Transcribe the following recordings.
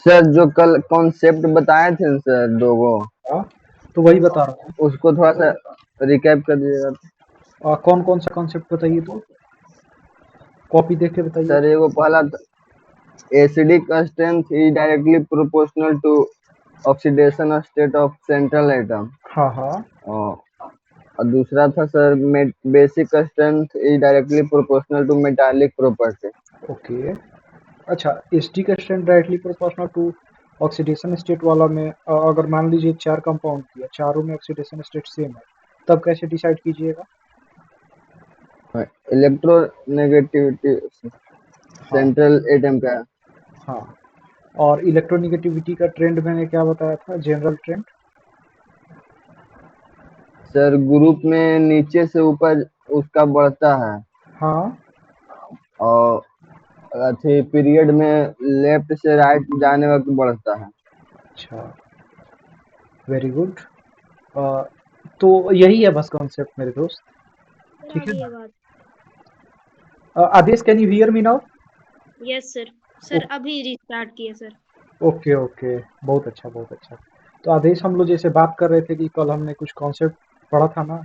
Sir जो कल concept बताए थे न सर दो हाँ, तो वही बता रहा हूँ। उसको थोड़ा सा रिकैप कर दीजिएगा। कौन कौन सा कॉन्सेप्ट बताइए तो, कॉपी देख के बताइए सर तो। एगो पहला acidic strength is directly proportional to oxidation state of central atom. हाँ हाँ। और दूसरा था sir basic strength is directly proportional to metallic property. Okay. अच्छा, एसटी का strength directly proportional to oxidation state वाला में अगर मान लीजिए 4 कंपाउंड दिया, चारों में ऑक्सीडेशन स्टेट सेम है, तब कैसे डिसाइड कीजिएगा? इलेक्ट्रोनेगेटिविटी हाँ सेंट्रल एटम का। हाँ। और इलेक्ट्रोनिगेटिविटी का ट्रेंड मैंने क्या बताया था, जनरल ट्रेंड? सर ग्रुप में नीचे से ऊपर उसका बढ़ता है हाँ। और अच्छे पीरियड में लेफ्ट से राइट जाने वक्त बढ़ता है। अच्छा, वेरी गुड। तो यही है बस कॉन्सेप्ट मेरे दोस्त। सर आ ठीक है गई ना? आवाज। Aadesh, can you hear me now? Yes sir. Sir अभी रिस्टार्ट किया सर। ओके ओके, बहुत अच्छा बहुत अच्छा। तो आदेश, हम लोग जैसे बात कर रहे थे कि कल हमने कुछ कॉन्सेप्ट पढ़ा था ना,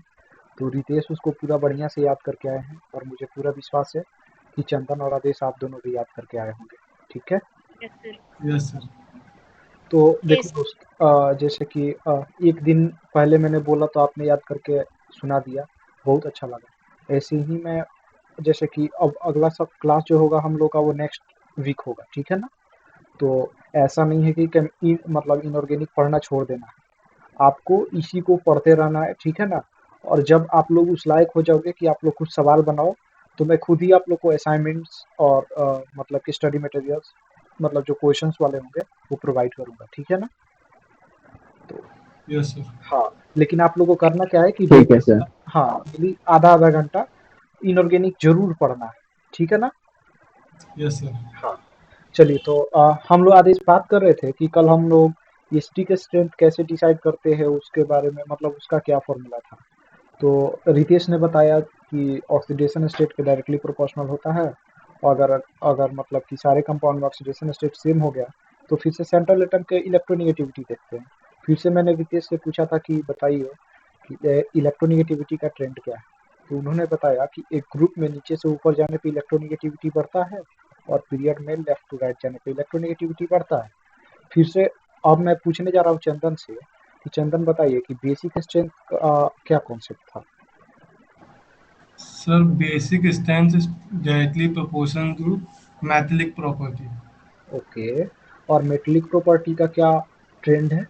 तो रितेश उसको पूरा बढ़िया से याद करके आए हैं, और मुझे पूरा विश्वास है कि चंदन और आदेश आप दोनों भी याद करके आए होंगे। ठीक है? Yes sir. Yes sir. तो देखो एस। दोस्त, जैसे कि एक दिन पहले मैंने बोला तो आपने याद करके सुना दिया, बहुत अच्छा लगा। ऐसे ही मैं, जैसे कि अब अगला सब क्लास जो होगा हम लोग का वो नेक्स्ट वीक होगा, ठीक है ना? तो ऐसा नहीं है कि मतलब इनऑर्गेनिक पढ़ना छोड़ देना है, आपको इसी को पढ़ते रहना है, ठीक है ना? और जब आप लोग उस लायक हो जाओगे कि आप लोग कुछ सवाल बनाओ, तो मैं खुद ही आप लोग को असाइनमेंट्स और मतलब कि स्टडी मटेरियल्स, मतलब जो क्वेश्चंस वाले होंगे वो प्रोवाइड करूंगा, ठीक है ना? तो यस सर। हाँ, लेकिन आप लोगों को करना क्या है कि ठीक डेली, है सर। हाँ डेली आधा आधा घंटा इनऑर्गेनिक जरूर पढ़ना है, ठीक है ना? Yes sir. हाँ। चलिए, तो हम लोग आदेश बात कर रहे थे कि कल हम लोग एसटी के स्ट्रेंथ कैसे डिसाइड करते हैं उसके बारे में, मतलब उसका क्या फॉर्मूला था। तो रितेश ने बताया कि ऑक्सीडेशन स्टेट के डायरेक्टली प्रोपोर्शनल होता है, और अगर अगर मतलब कि सारे कंपाउंड में ऑक्सीडेशन स्टेट सेम हो गया, तो फिर से सेंट्रल एटम के इलेक्ट्रोनिगेटिविटी देखते हैं। फिर से मैंने रितेश से पूछा था कि बताइए कि इलेक्ट्रोनिगेटिविटी का ट्रेंड क्या है। तो उन्होंने बताया कि एक ग्रुप में नीचे से ऊपर जाने पे इलेक्ट्रोनिगेटिविटी बढ़ता है, और पीरियड में लेफ्ट टू राइट जाने पे इलेक्ट्रोनिगेटिविटी बढ़ता है। फिर से अब मैं पूछने जा रहा हूँ चंदन से कि चंदन बताइए कि बेसिक स्ट्रेंथ क्या कॉन्सेप्ट था? Sir basic strength is directly proportional to metallic property. Okay. और मेटेलिक प्रॉपर्टी का क्या ट्रेंड है?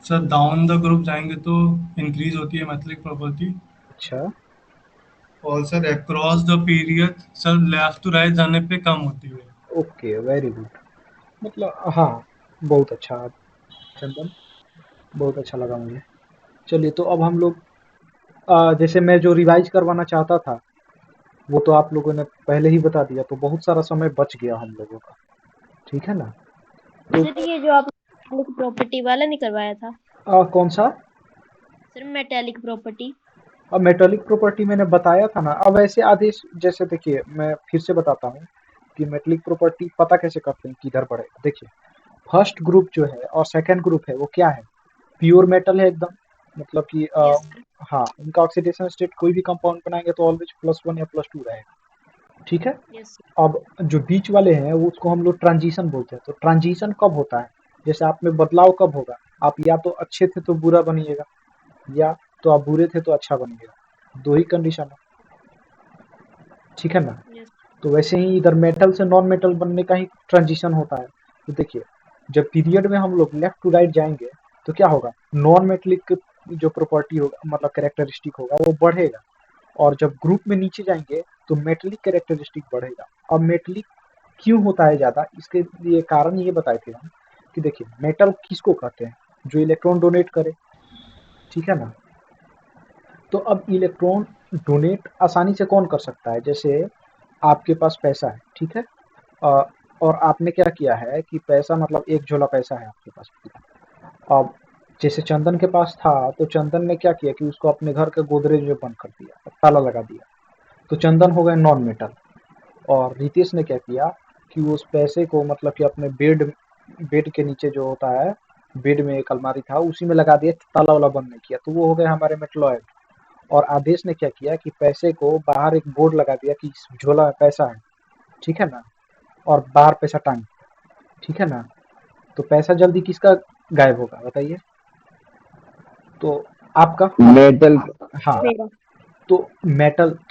सर डाउन द ग्रुप जाएंगे तो इंक्रीज होती है मैथलिक प्रॉपर्टी। अच्छा। और sir across the period sir left to right जाने पे कम होती है। Okay, very good. मतलब हाँ, बहुत अच्छा चंदन, बहुत अच्छा लगा मुझे। चलिए, तो अब हम लोग जैसे मैं जो रिवाइज करवाना चाहता था वो तो आप लोगों ने पहले ही बता दिया, तो बहुत सारा समय बच गया हम लोगों का, ठीक है ना? तो सर ये जो आपने प्रॉपर्टी वाला नहीं करवाया था। कौन सा? Sir metallic property. अब मेटेलिक प्रॉपर्टी मैंने बताया था ना। अब ऐसे आदेश, जैसे देखिए मैं फिर से बताता हूँ कि मेटेलिक प्रॉपर्टी पता कैसे करते हैं किधर बढ़ेगा। देखिए, फर्स्ट ग्रुप जो है और सेकंड ग्रुप है वो क्या है, प्योर मेटल है एकदम, मतलब कि यस सर। हाँ, उनका ऑक्सीडेशन स्टेट कोई भी कंपाउंड बनाएंगे तो ऑलवेज +1 या +2 रहेगा, ठीक है? Yes sir. अब जो बीच वाले हैं वो उसको हम लोग ट्रांजिशन बोलते हैं। तो ट्रांजिशन कब होता है, जैसे आप में बदलाव कब होगा, आप या तो अच्छे थे तो बुरा बनिएगा, या तो आप बुरे थे तो अच्छा बनिएगा, दो ही कंडीशन है, ठीक है ना? यस। तो वैसे ही इधर मेटल से नॉन मेटल बनने का ही ट्रांजिशन होता है। तो देखिए, जब पीरियड में हम लोग लेफ्ट टू राइट जाएंगे तो क्या होगा, नॉन मेटलिक जो प्रॉपर्टी होगा, मतलब कैरेक्टरिस्टिक होगा, वो बढ़ेगा। और जब ग्रुप में नीचे जाएंगे तो मेटलिक कैरेक्टरिस्टिक बढ़ेगा। अब मेटलिक क्यों होता है ज्यादा, इसके लिए कारण ये बताए थे हम कि देखिए, मेटल किसको कहते हैं, जो इलेक्ट्रॉन डोनेट करे, ठीक है ना? तो अब इलेक्ट्रॉन डोनेट आसानी से कौन कर सकता है, जैसे आपके पास पैसा है, ठीक है? अ, और आपने क्या किया है कि पैसा, मतलब एक झोला पैसा है आपके पास पूरा। अब जैसे चंदन के पास था, तो चंदन ने क्या किया कि उसको अपने घर के गोदरेज में बंद कर दिया, ताला लगा दिया। तो चंदन हो गए नॉन मेटल। और रितेश ने क्या किया कि उस पैसे को, मतलब कि अपने बेड बेड के नीचे जो होता है, बेड में एक अलमारी था, उसी में लगा दिया, ताला वाला बंद नहीं किया, तो वो हो गए हमारे मेटलॉयड। और आदेश ने क्या किया कि पैसे को बाहर एक बोर्ड लगा दिया कि इस झोला में पैसा है, ठीक है ना, और बाहर पैसा टांग दिया, ठीक है ना। तो पैसा जल्दी किसका गायब होगा बताइए? तो आपका। मेटल। हाँ, मेरा। तो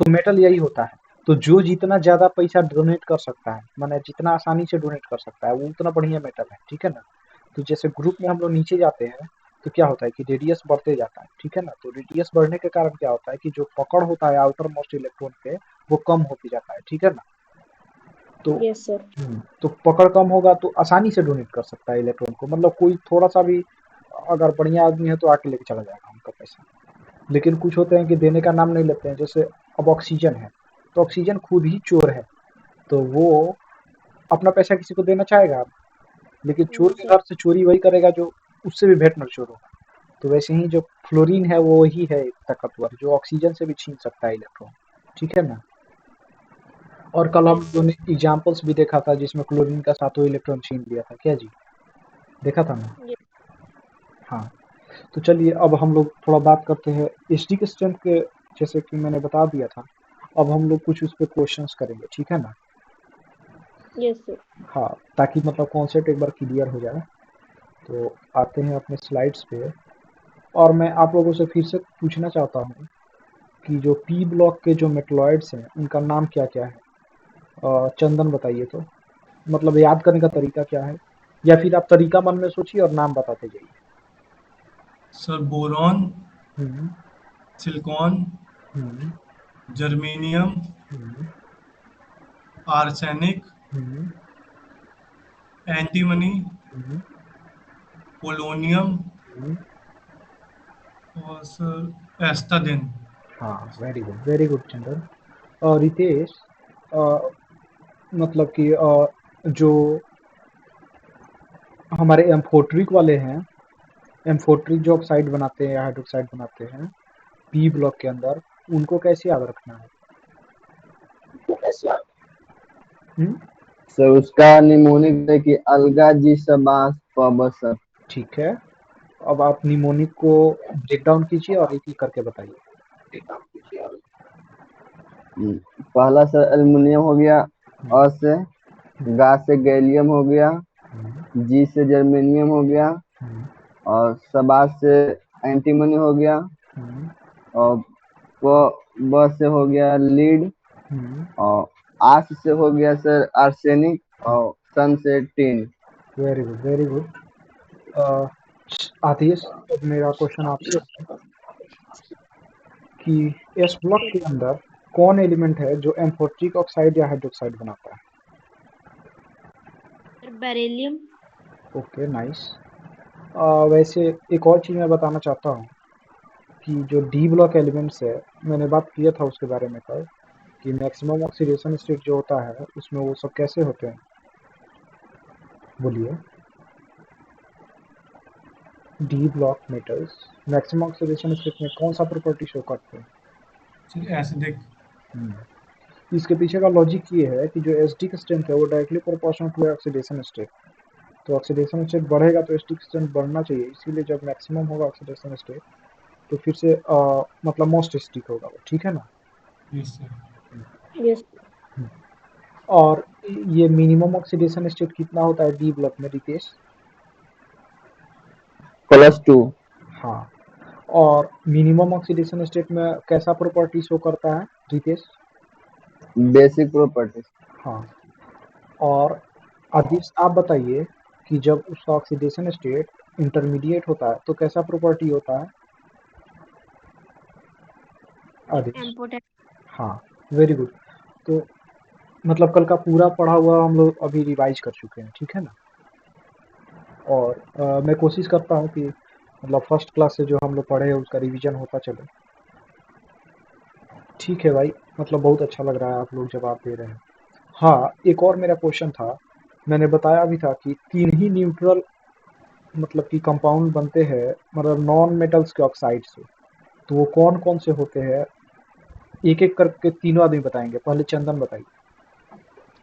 मेटल यही होता है। तो जो जितना ज्यादा पैसा डोनेट कर सकता है, माने जितना आसानी से डोनेट कर सकता है, वो उतना बढ़िया मेटल है, ठीक है ना। तो जैसे ग्रुप में हम लोग नीचे जाते हैं, तो क्या होता है कि रेडियस बढ़ते जाता है, ठीक है ना। तो रेडियस बढ़ने के कारण क्या होता है कि जो पकड़ होता है आउटर मोस्ट इलेक्ट्रॉन पे, वो कम होते जाता है, ठीक है ना। तो यस सर। तो पकड़ कम होगा तो आसानी से डोनेट कर सकता है इलेक्ट्रॉन को, मतलब कोई थोड़ा सा भी अगर बढ़िया आदमी है तो आके लेके चला जाएगा उनका पैसा। लेकिन कुछ होते हैं कि देने का नाम नहीं लेते हैं, जैसे अब ऑक्सीजन है, तो ऑक्सीजन खुद ही चोर है, तो वो अपना पैसा किसी को देना चाहेगा, लेकिन चोर नो के सर। घर से चोरी वही करेगा जो उससे भी भेंट चोर होगा। तो वैसे ही जो फ्लोरीन है वो वही है एक ताकतवर, जो ऑक्सीजन से भी छीन सकता है इलेक्ट्रॉन, ठीक है ना। और कल हम यस लोगों सर। ने एग्जाम्पल्स भी देखा था जिसमें क्लोरीन का सातों इलेक्ट्रॉन छीन लिया था, क्या जी, देखा था ना। यस हाँ, तो चलिए अब हम लोग थोड़ा बात करते हैं एसडी के स्ट्रेंथ के, जैसे कि मैंने बता दिया था। अब हम लोग कुछ उस पर क्वेश्चंस करेंगे, ठीक है ना। सर। हाँ, ताकि मतलब कॉन्सेप्ट एक बार क्लियर हो जाए। तो आते हैं अपने स्लाइड्स पे, और मैं आप लोगों से फिर से पूछना चाहता हूँ कि जो पी ब्लॉक के जो मेटलॉइड्स हैं उनका नाम क्या क्या है। चंदन बताइए तो, मतलब याद करने का तरीका क्या है, या फिर आप तरीका मन में सोचिए और नाम बताते जाइए। सर बोरॉन, हम्म, सिलिकॉन, हम्म, जर्मेनियम, हम्म, आर्सेनिक, हम्म, एंटीमनी, हम्म, पोलोनियम हम्म। और सर एस्टादिन। हाँ, वेरी गुड चंदन। और रितेश, अ, मतलब कि जो हमारे एम्फोट्रिक वाले हैं, एम्फोट्रिक जो ऑक्साइड बनाते हैं या हाइड्रोक्साइड बनाते हैं पी ब्लॉक के अंदर, उनको कैसे याद रखना है? हम्म, सर उसका निमोनिक है कि अलगा जी सबास पबस सर। ठीक है, अब आप निमोनिक को ब्रेक डाउन कीजिए और एक एक करके बताइए। पहला सर एल्युमिनियम हो गया, हम्म, अ से। गा से गैलियम हो गया, हम्म, जी से जर्मेनियम हो गया, हम्म, और सबास से एंटीमनी हो गया, हम्म, और ब से हो गया लीड, हम्म, और आस से हो गया सर आर्सेनिक, और सन से टिन। Very good. आतिश, अब मेरा क्वेश्चन आपसे है कि एस ब्लॉक के अंदर कौन एलिमेंट है जो एम्फोट्रिक ऑक्साइड या हाइड्रोक्साइड बनाता है? Sir beryllium. Okay, nice. वैसे एक और चीज़ मैं बताना चाहता हूँ कि जो डी ब्लॉक एलिमेंट्स है, मैंने बात किया था उसके बारे में कल, कि मैक्सिमम ऑक्सीडेशन स्टेट जो होता है उसमें वो सब कैसे होते हैं, बोलिए। D block metals maximum oxidation state में कौन सा प्रॉपर्टी शो करते हैं? Sir acidic. इसके पीछे का लॉजिक ये है कि जो एस डी का स्ट्रेंथ है वो directly proportional to oxidation state. तो ऑक्सीडेशन स्टेट बढ़ेगा तो एस डी का स्ट्रेंथ बढ़ना चाहिए, इसीलिए जब मैक्सिमम होगा ऑक्सीडेशन स्टेट तो फिर से मतलब मोस्ट स्टिक होगा वो, ठीक है ना। Yes sir. यस। और ये मिनिमम ऑक्सीडेशन स्टेट कितना होता है डी ब्लॉक में रितेश? +2। हाँ, और मिनिमम ऑक्सीडेशन स्टेट में कैसा प्रॉपर्टी शो करता है रितेश? Basic property. हाँ, और आदिश आप बताइए कि जब उसका ऑक्सीडेशन स्टेट इंटरमीडिएट होता है तो कैसा प्रॉपर्टी होता है आदिश? इम्पोर्टेंट। हाँ, वेरी गुड। तो मतलब कल का पूरा पढ़ा हुआ हम लोग अभी रिवाइज कर चुके हैं, ठीक है ना। और मैं कोशिश करता हूँ कि मतलब फर्स्ट क्लास से जो हम लोग पढ़े हैं उसका रिवीजन होता चले। ठीक है भाई, मतलब बहुत अच्छा लग रहा है आप लोग जवाब दे रहे हैं। हाँ, एक और मेरा क्वेश्चन था, मैंने बताया भी था कि 3 ही न्यूट्रल मतलब कि कंपाउंड बनते हैं, मतलब नॉन मेटल्स के ऑक्साइड से। तो वो कौन-कौन से होते हैं? एक-एक करके तीनों आदमी बताएँगे। पहले चंदन बताइए।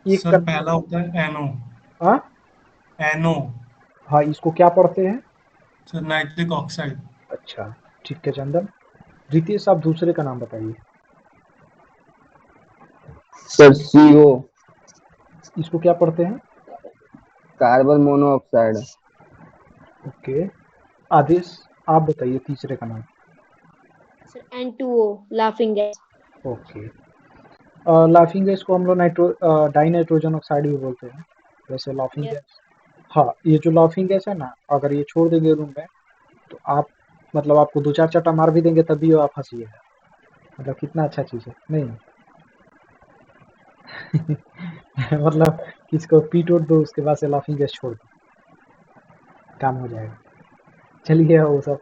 एक सर का पहला होता है एनो। हाँ? NO। हाँ, इसको क्या पढ़ते हैं? Sir nitric oxide. अच्छा, ठीक है चंदन। रितेश, आप दूसरे का नाम बताइए। सर CO, इसको क्या पढ़ते हैं? Carbon monoxide. ओके। आदेश, आप बताइए तीसरे का नाम। Sir N2O laughing gas. Okay. Laughing gas को हम लोग डाई नाइट्रोजन ऑक्साइड भी बोलते हैं। वैसे लाफिंग यस। गैस, हाँ, ये जो लाफिंग गैस है ना, अगर ये छोड़ देंगे रूम में तो आप, मतलब आपको दो चार चट्टा मार भी देंगे तब भी आप हंसिएगा। मतलब कितना अच्छा चीज़ है, नहीं? मतलब किसको पीट उट दो, उसके बाद से लाफिंग गैस छोड़ दो, काम हो जाएगा। चलिए वो सब।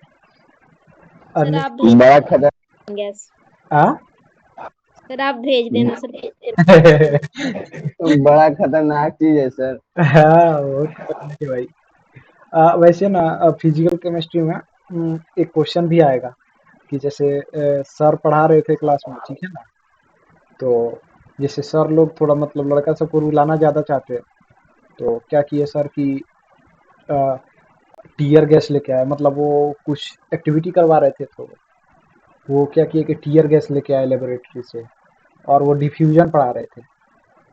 और सर आप नेक्स्ट भेज बड़ा खतर गैस। आ सर आप भेज देना सर। बड़ा खतरनाक चीज है सर। हाँ, बहुत खतरनाक है भाई। वैसे ना फिजिकल केमिस्ट्री में एक क्वेश्चन भी आएगा कि जैसे सर पढ़ा रहे थे क्लास में, ठीक है ना? तो जैसे सर लोग थोड़ा मतलब लड़का सबको रुलाना ज़्यादा चाहते हैं, तो क्या किए सर कि टीयर गैस लेके आए, मतलब वो कुछ एक्टिविटी करवा रहे थे, तो वो क्या किए कि टीयर गैस लेके आए लेबोरेटरी से, और वो डिफ्यूजन पढ़ा रहे थे।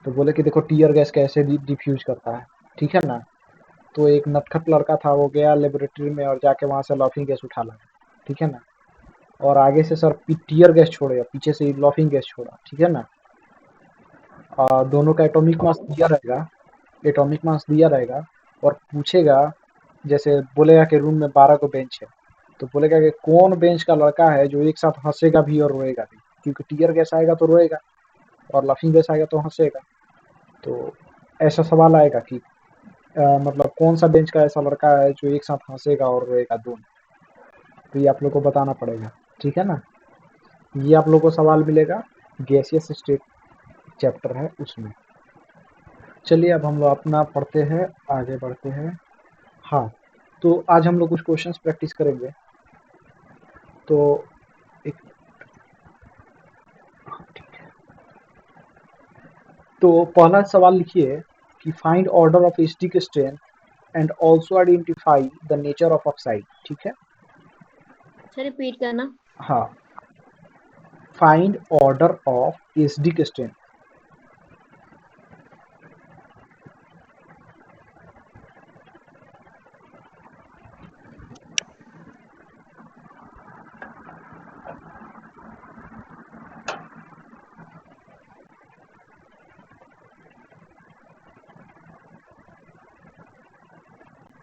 तो बोले कि देखो टीयर गैस कैसे डिफ्यूज करता है, ठीक है ना? तो एक नटखट लड़का था, वो गया लेबोरेटरी में और जाके वहाँ से लाफिंग गैस उठा लाया, ठीक है ना? और आगे से सर टीयर गैस छोड़े, पीछे से लाफिंग गैस छोड़ा, ठीक है ना? दोनों का एटॉमिक मास दिया रहेगा और पूछेगा, जैसे बोलेगा कि रूम में 12 को बेंच है, तो बोलेगा कि कौन बेंच का लड़का है जो एक साथ हंसेगा भी और रोएगा भी, क्योंकि टीयर गैस आएगा तो रोएगा और लाफिंग गैस आएगा तो हंसेगा। तो ऐसा सवाल आएगा कि मतलब कौन सा बेंच का ऐसा लड़का है जो एक साथ हंसेगा और रोएगा दोनों। तो ये आप लोग को बताना पड़ेगा, ठीक है ना? ये आप लोग को सवाल मिलेगा, गैसियस स्टेट चैप्टर है उसमें। चलिए अब हम लोग अपना पढ़ते हैं, आगे बढ़ते हैं। हाँ, तो आज हम लोग कुछ क्वेश्चंस प्रैक्टिस करेंगे। तो एक, तो पहला सवाल लिखिए कि find order of acidic strength and also identify the nature of oxide, ठीक है? सर रिपीट करना। हाँ, find order of acidic strength.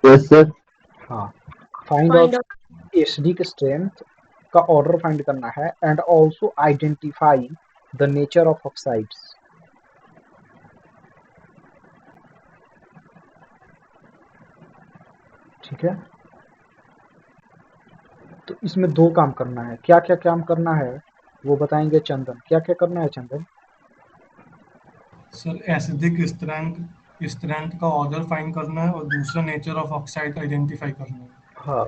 Yes sir. हाँ, find find out. Out acidic strength का ऑर्डर फाइंड करना है and also identify the nature of oxides, ठीक है? तो इसमें दो काम करना है। क्या क्या काम करना है वो बताएंगे चंदन। क्या क्या करना है चंदन? सर एसिडिक स्ट्रेंथ स्ट्रेंथ का ऑर्डर फाइंड करना है और दूसरा नेचर ऑफ ऑक्साइड आइडेंटिफाई करना है। हाँ,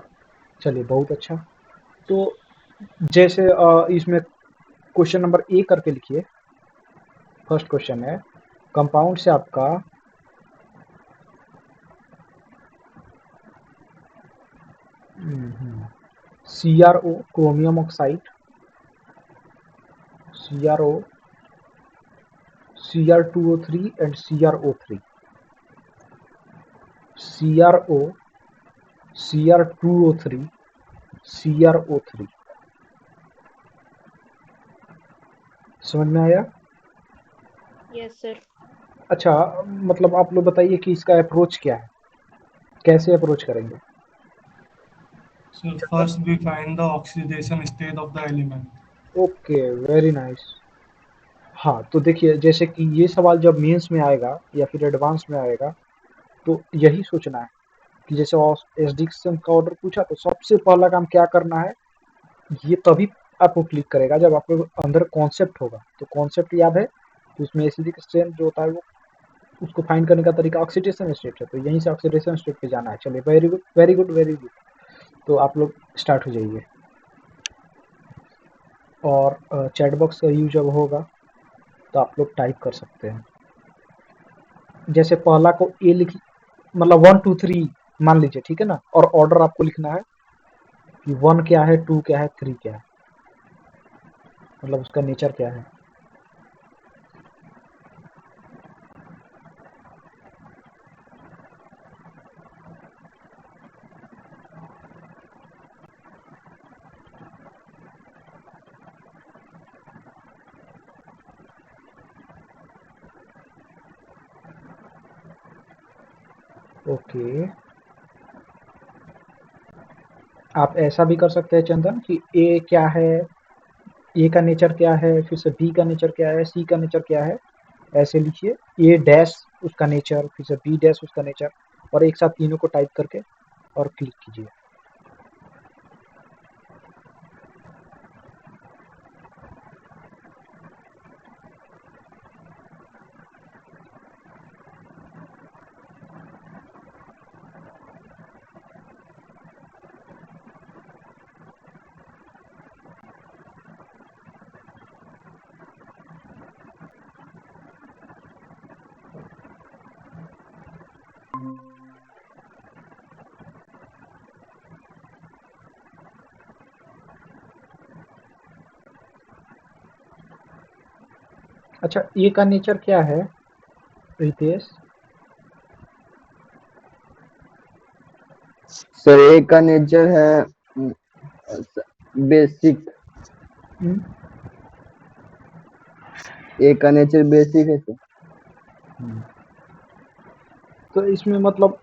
चलिए बहुत अच्छा। तो जैसे इसमें क्वेश्चन नंबर ए करके लिखिए। फर्स्ट क्वेश्चन है, कंपाउंड से आपका CrO chromium oxide, CrO, Cr2O3 and CrO3, CrO, Cr2O3, CrO3। समझ में आया? Yes sir. अच्छा, मतलब आप लोग बताइए कि इसका अप्रोच क्या है, कैसे अप्रोच करेंगे? Sir first we find the oxidation state of the element. Okay, very nice. हाँ, तो देखिए जैसे कि ये सवाल जब मेंस में आएगा या फिर एडवांस में आएगा, तो यही सोचना है कि जैसे एसडिक्शन का ऑर्डर पूछा तो सबसे पहला काम क्या करना है, ये तभी आपको क्लिक करेगा जब आपके अंदर कॉन्सेप्ट होगा। तो कॉन्सेप्ट याद है, तो उसमें एसिडिक स्ट्रेंथ जो होता है वो, उसको फाइंड करने का तरीका ऑक्सीडेशन स्टेट है, तो यहीं से ऑक्सीडेशन स्टेट पे जाना है। चलिए, very good very good very good. तो आप लोग स्टार्ट हो जाइए, और चैट बॉक्स का यूज जब होगा तो आप लोग टाइप कर सकते हैं। जैसे पहला को ए लिख, मतलब 1 2 3 मान लीजिए, ठीक है ना, और ऑर्डर आपको लिखना है कि 1 क्या है, 2 क्या है, 3 क्या है, मतलब उसका नेचर क्या है। ओके, आप ऐसा भी कर सकते हैं चंदन कि ए क्या है, ए का नेचर क्या है, फिर से बी का नेचर क्या है, सी का नेचर क्या है, ऐसे लिखिए। ए डैश उसका नेचर, फिर से बी डैश उसका नेचर, और एक साथ तीनों को टाइप करके और क्लिक कीजिए। अच्छा, ए का नेचर क्या है रितेश? सर ए का नेचर है बेसिक। हम्म, ए का नेचर बेसिक है सर। तो इसमें मतलब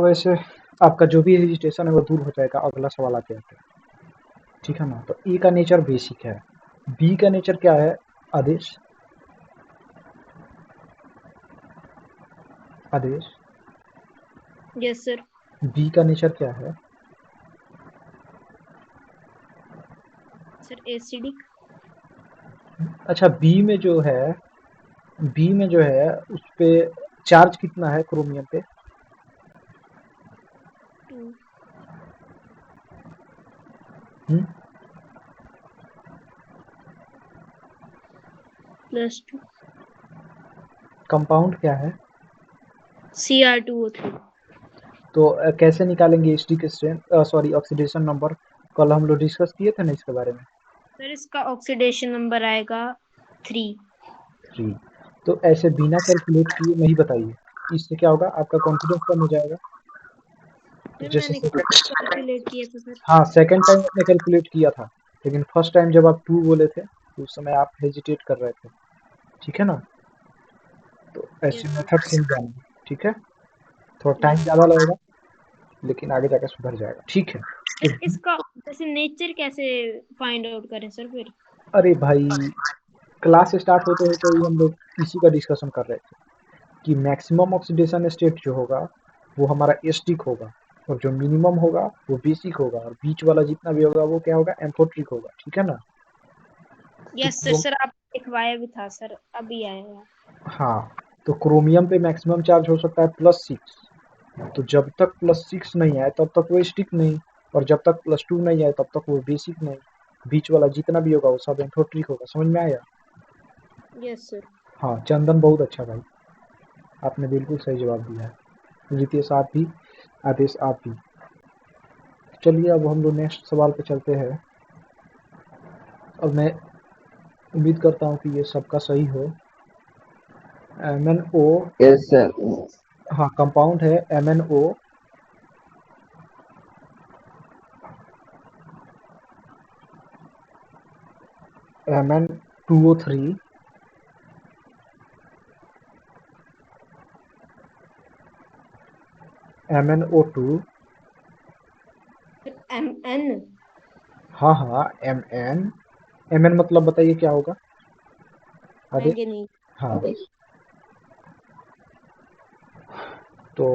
वैसे आपका जो भी रजिस्ट्रेशन है वो दूर हो जाएगा अगला सवाल आते आते, ठीक है ना। तो ए का नेचर बेसिक है, बी का नेचर क्या है आदेश? आदेश, यस सर। बी का नेचर क्या है? Sir acidic. अच्छा, बी में जो है उस पे चार्ज कितना है क्रोमियम पे? 2 हम्म, +2 कंपाउंड क्या है? Cr2O3। तो कैसे निकालेंगे acidic strength, sorry oxidation number? कल हम लोग डिस्कस किए थे ना इसके बारे में। सर इसका ऑक्सीडेशन नंबर आएगा 3। 3। तो ऐसे बिना कैलकुलेट किए नहीं बताइए, इससे क्या होगा, आपका कॉन्फिडेंस कम हो जाएगा। तो सर जैसे मैंने कैलकुलेट किया था सर। हाँ, सेकंड टाइम आपने कैलकुलेट किया था, लेकिन फर्स्ट टाइम जब आप 2 बोले थे तो उस समय आप हेजिटेट कर रहे थे, ठीक है ना। तो ऐसे यस मेथड से ही जानिए, ठीक है। थोड़ा टाइम यस ज़्यादा लगेगा, लेकिन आगे जाकर सुधर जाएगा, ठीक है। तो सर इसका वैसे नेचर कैसे फाइंड आउट करें सर फिर? अरे भाई, क्लास स्टार्ट होते होते ही हम लोग इसी का डिस्कशन कर रहे थे कि मैक्सिमम ऑक्सीडेशन स्टेट जो होगा वो हमारा एसिडिक होगा, और जो मिनिमम होगा वो बेसिक होगा, और बीच वाला जितना भी होगा वो क्या होगा, एम्फोट्रिक होगा, ठीक है ना। Yes sir. तो सर आप लिखवाया भी था सर, अभी आया। हाँ, तो क्रोमियम पे मैक्सिमम चार्ज हो सकता है +6। तो जब तक +6 नहीं आए तब तक वो स्टिक नहीं, और जब तक +2 नहीं आए तब तक वो बेसिक नहीं। बीच वाला जितना भी होगा वो सब एम्फोट्रिक होगा, समझ में आया? Yes sir. हाँ, चंदन बहुत अच्छा भाई, आपने बिल्कुल सही जवाब दिया है। रितेश आप भी, आदेश आप भी। चलिए अब हम लोग नेक्स्ट सवाल पे चलते हैं, और मैं उम्मीद करता हूँ कि ये सबका सही हो। MnO, yes sir. हाँ कंपाउंड है MnO, Mn2O3, MnO2, Mn हाँ हाँ Mn मतलब बताइए क्या होगा आदेश? मैंगनीज। हाँ, तो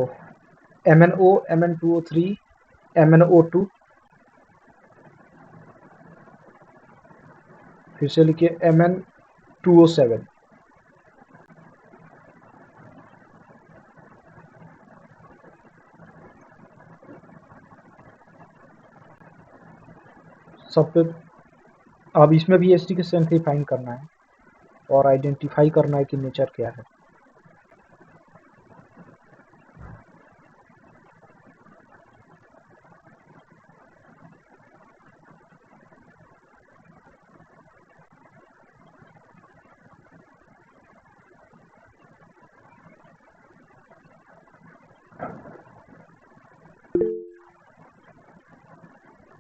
MnO, Mn2O3, MnO2, फिर से लिखिए Mn2O7। सब पे अब इसमें भी एसिडिक स्ट्रेंथ ही फाइंड करना है और आइडेंटिफाई करना है कि नेचर क्या है।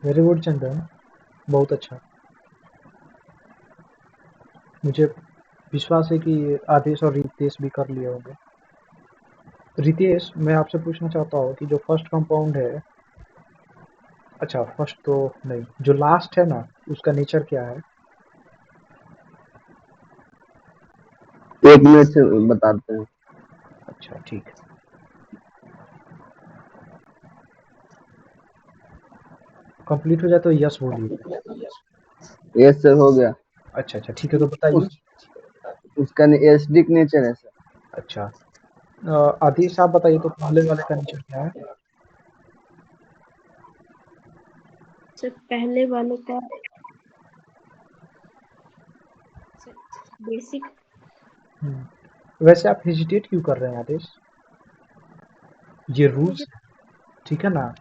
वेरी गुड चंदन, बहुत अच्छा। मुझे विश्वास है कि आदेश और रितेश भी कर लिए होंगे। रितेश, मैं आपसे पूछना चाहता हूँ कि जो फर्स्ट कंपाउंड है, अच्छा फर्स्ट तो नहीं, जो लास्ट है ना, उसका नेचर क्या है? एक मिनट से बताते हैं। अच्छा ठीक है, कंप्लीट हो जाए तो यस बोलिए। ये सर हो गया। अच्छा अच्छा ठीक है, तो बताइए। उसका एसिडिक नेचर है सर। अच्छा, आदिश आप बताइए तो पहले वाले का नेचर क्या है? सर पहले वाले का सर बेसिक। वैसे आप हेजिटेट क्यों कर रहे हैं आदेश? ये रूल्स मुझे है, ठीक है ना,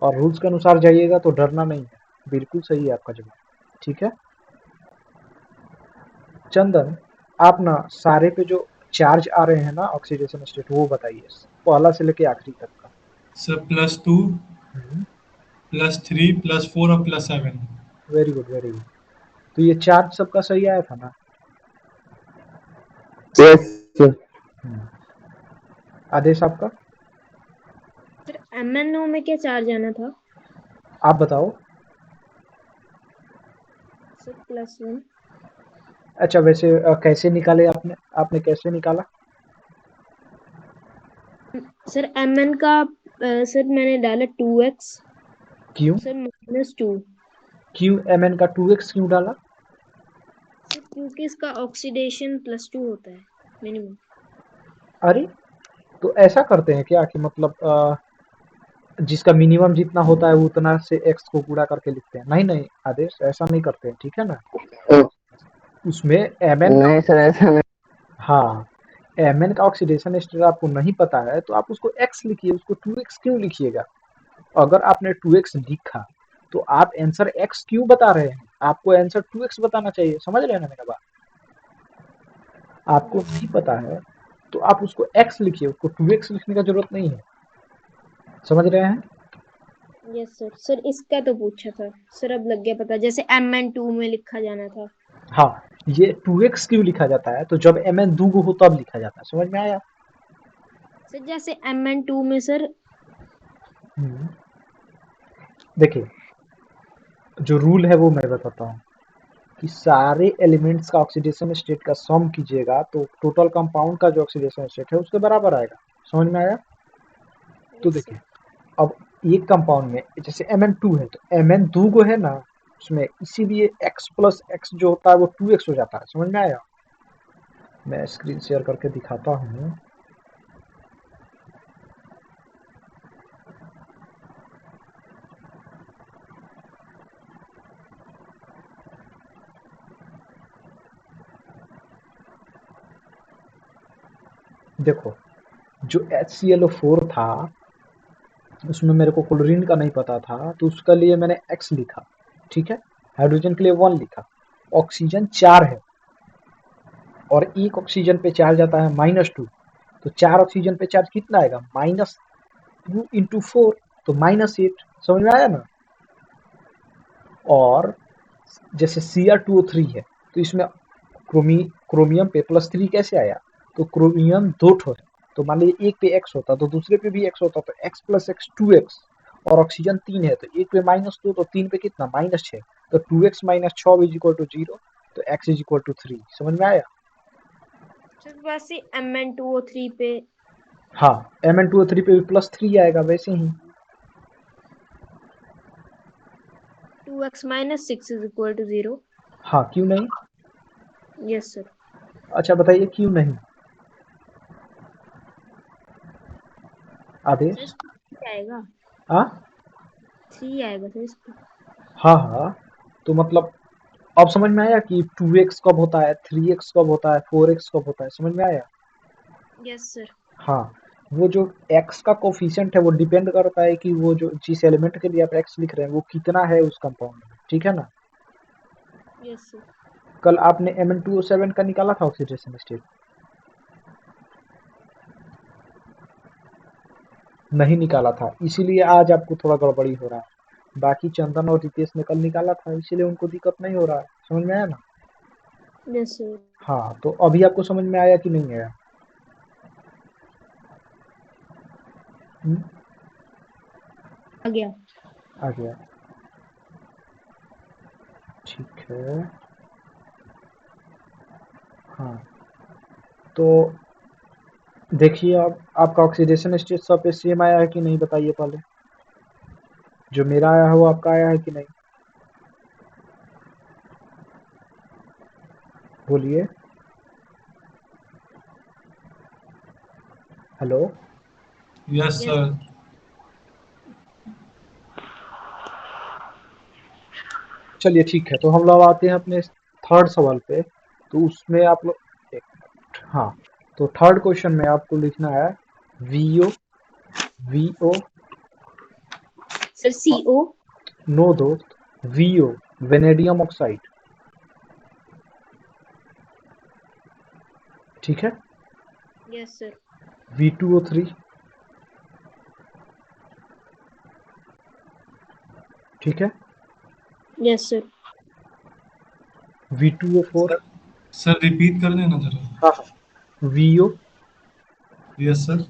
और रूल्स के अनुसार जाइएगा तो डरना नहीं है। बिल्कुल सही है आपका जवाब, ठीक है। चंदन, आप ना सारे पे जो चार्ज आ रहे हैं ना ऑक्सीडेशन स्टेट, वो बताइए, पहला से लेके आखिरी तक का। सर +2, +3, +4 और +7। Very good very good. तो ये चार्ज सबका सही आया था ना? Yes sir. आदेश आपका? सर MnO में क्या चार्ज आना था? आप बताओ। सर +1। अच्छा वैसे कैसे निकाले आपने? आपने कैसे निकाला? सर Mn का सर मैंने डाला 2x। क्यों? सर -2। क्यों एम का 2x क्यों डाला? सर क्योंकि इसका ऑक्सीडेशन +2 होता है मिनिमम। अरे, तो ऐसा करते हैं क्या कि मतलब जिसका मिनिमम जितना होता है उतना से x को गुणा करके लिखते हैं? नहीं नहीं आदेश, ऐसा नहीं करते हैं, ठीक है ना। उसमें mn का, नहीं सर, ऐसा नहीं। हाँ, mn का ऑक्सीडेशन स्टेट आपको नहीं पता है तो आप उसको x लिखिए, उसको 2x क्यों लिखिएगा? अगर आपने 2x लिखा तो आप आंसर x क्यों बता रहे हैं? आपको आंसर 2x बताना चाहिए, समझ रहे हैं ना मेरा बात? आपको यस नहीं पता है तो आप उसको x लिखिए, उसको 2x लिखने का जरूरत नहीं है, समझ रहे हैं? Yes sir. सर इसका तो पूछा था सर, अब लग गया पता, जैसे Mn2 में लिखा जाना था। हाँ, ये 2x क्यों लिखा जाता है? तो जब mn दूगो हो तब लिखा जाता है, समझ में आया? सर जैसे Mn2 में सर देखिए, जो रूल है वो मैं बताता हूँ कि सारे एलिमेंट्स का ऑक्सीडेशन स्टेट का सम कीजिएगा तो टोटल कंपाउंड का जो ऑक्सीडेशन स्टेट है उसके बराबर आएगा, समझ में आया? तो यस सर। देखिए, अब एक कंपाउंड में जैसे Mn2 है तो Mn दूगो है ना उसमें, इसीलिए x प्लस x जो होता है वो 2x हो जाता है, समझ में आया? मैं स्क्रीन शेयर करके दिखाता हूँ। देखो, जो HClO4 था उसमें मेरे को क्लोरीन का नहीं पता था तो उसके लिए मैंने x लिखा, ठीक है। हाइड्रोजन के लिए 1 लिखा। ऑक्सीजन 4 है और एक ऑक्सीजन पे चार्ज आता है -2, तो 4 ऑक्सीजन पे चार्ज कितना आएगा? -2 इंटू 4, तो -8, समझ में आया ना? और जैसे Cr2O3 है तो इसमें क्रोमियम पे +3 कैसे आया? तो क्रोमियम 2 ठो है, तो मान लीजिए एक पे x होता तो दूसरे पे भी x होता, तो x प्लस x 2x, और ऑक्सीजन 3 है तो एक पे -2 तो 3 पे कितना? -6, तो 2x minus 6 is equal to 0, तो x इज इक्वल टू 3, समझ में आया? सर वैसे Mn2O3 पे हाँ, Mn2O3 पे भी +3 आएगा वैसे ही। 2x - 6 is equal to 0। हाँ, क्यों नहीं? Yes sir. अच्छा बताइए क्यों नहीं सर आदेश? इस पे 3 आएगा। हाँ 3 आएगा सर इस पे। हाँ हाँ, तो मतलब अब समझ में आया कि 2x कब होता है, 3x कब होता है, 4x कब होता है, समझ में आया? Yes sir. हाँ, वो जो x का कोफिशिएंट है वो डिपेंड करता है कि वो जो जिस एलिमेंट के लिए आप x लिख रहे हैं वो कितना है उस कंपाउंड में, ठीक है ना। Yes sir. कल आपने Mn2O7 का निकाला था ऑक्सीडेशन स्टेट? नहीं निकाला था, इसीलिए आज आपको थोड़ा गड़बड़ी हो रहा है। बाकी चंदन और रितेश ने कल निकाला था, इसीलिए उनको दिक्कत नहीं हो रहा है। समझ में आया ना? Yes sir. हाँ, तो अभी आपको समझ में आया कि नहीं आया? आ गया। आ गया, ठीक है। हाँ, तो देखिए अब आपका ऑक्सीडेशन स्टेट सब पे सेम आया है कि नहीं, बताइए पहले। जो मेरा आया है वो आपका आया है कि नहीं, बोलिए। Hello, yes yes sir. चलिए ठीक है, तो हम लोग आते हैं अपने थर्ड सवाल पे। तो उसमें आप लोग हाँ, तो थर्ड क्वेश्चन में आपको लिखना है VO, VO, sir CO। No दोस्त, वीओ वेनेडियम ऑक्साइड, ठीक है। Yes sir. V2O3, ठीक है। Yes sir. V2O4, sir sir repeat कर देना जरा। हाँ हाँ, VO, yes sir.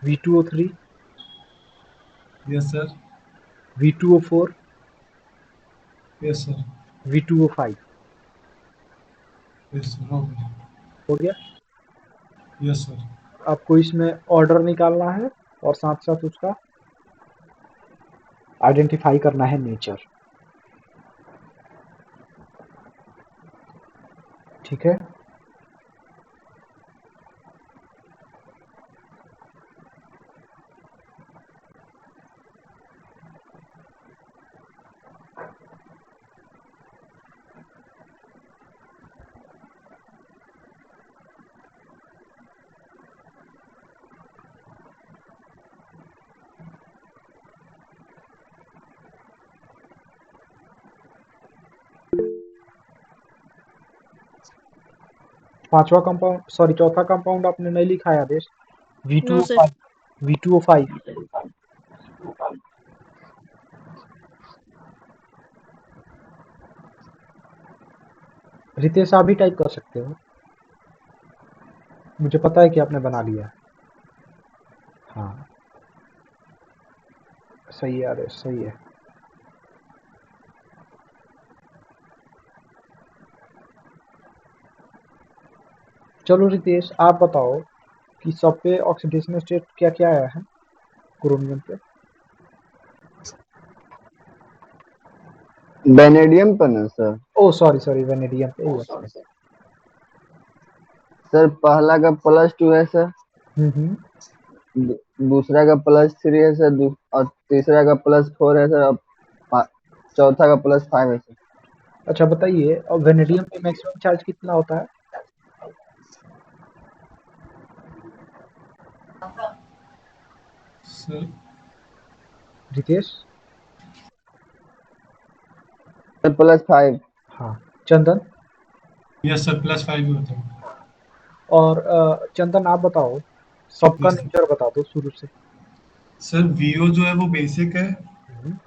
V2O3, yes sir. V2O4, yes sir. V2O5, yes sir, हो गया। हो गया। Yes sir. आपको इसमें ऑर्डर निकालना है और साथ साथ उसका आइडेंटिफाई करना है नेचर, ठीक है। पांचवा कंपाउंड, सॉरी चौथा कंपाउंड आपने नहीं लिखा है आदेश। No sir. V2O5, V2O5, Ritesh आप भी टाइप कर सकते हो, मुझे पता है कि आपने बना लिया है। हाँ, सही है आदेश, सही है। चलो रितेश आप बताओ कि सब पे ऑक्सीडेशन स्टेट क्या क्या आया है क्रोमियम पे। वेनेडियम पर ना सर। ओ सॉरी सॉरी, वेनेडियम पे, yes, yes। सर पहला का +2 है सर। हम्म। दूसरा का +3 है सर। और तीसरा का +4 है सर। और चौथा का +5 है सर। अच्छा बताइए, और वेनेडियम पे मैक्सिमम चार्ज कितना होता है? सर रितेश, +5। हाँ, चंदन, यस सर, +5 ही होता है। और चंदन आप बताओ, सबका यस सर। नेचर बता दो शुरू से। सर वीओ जो है वो बेसिक है। हम्म,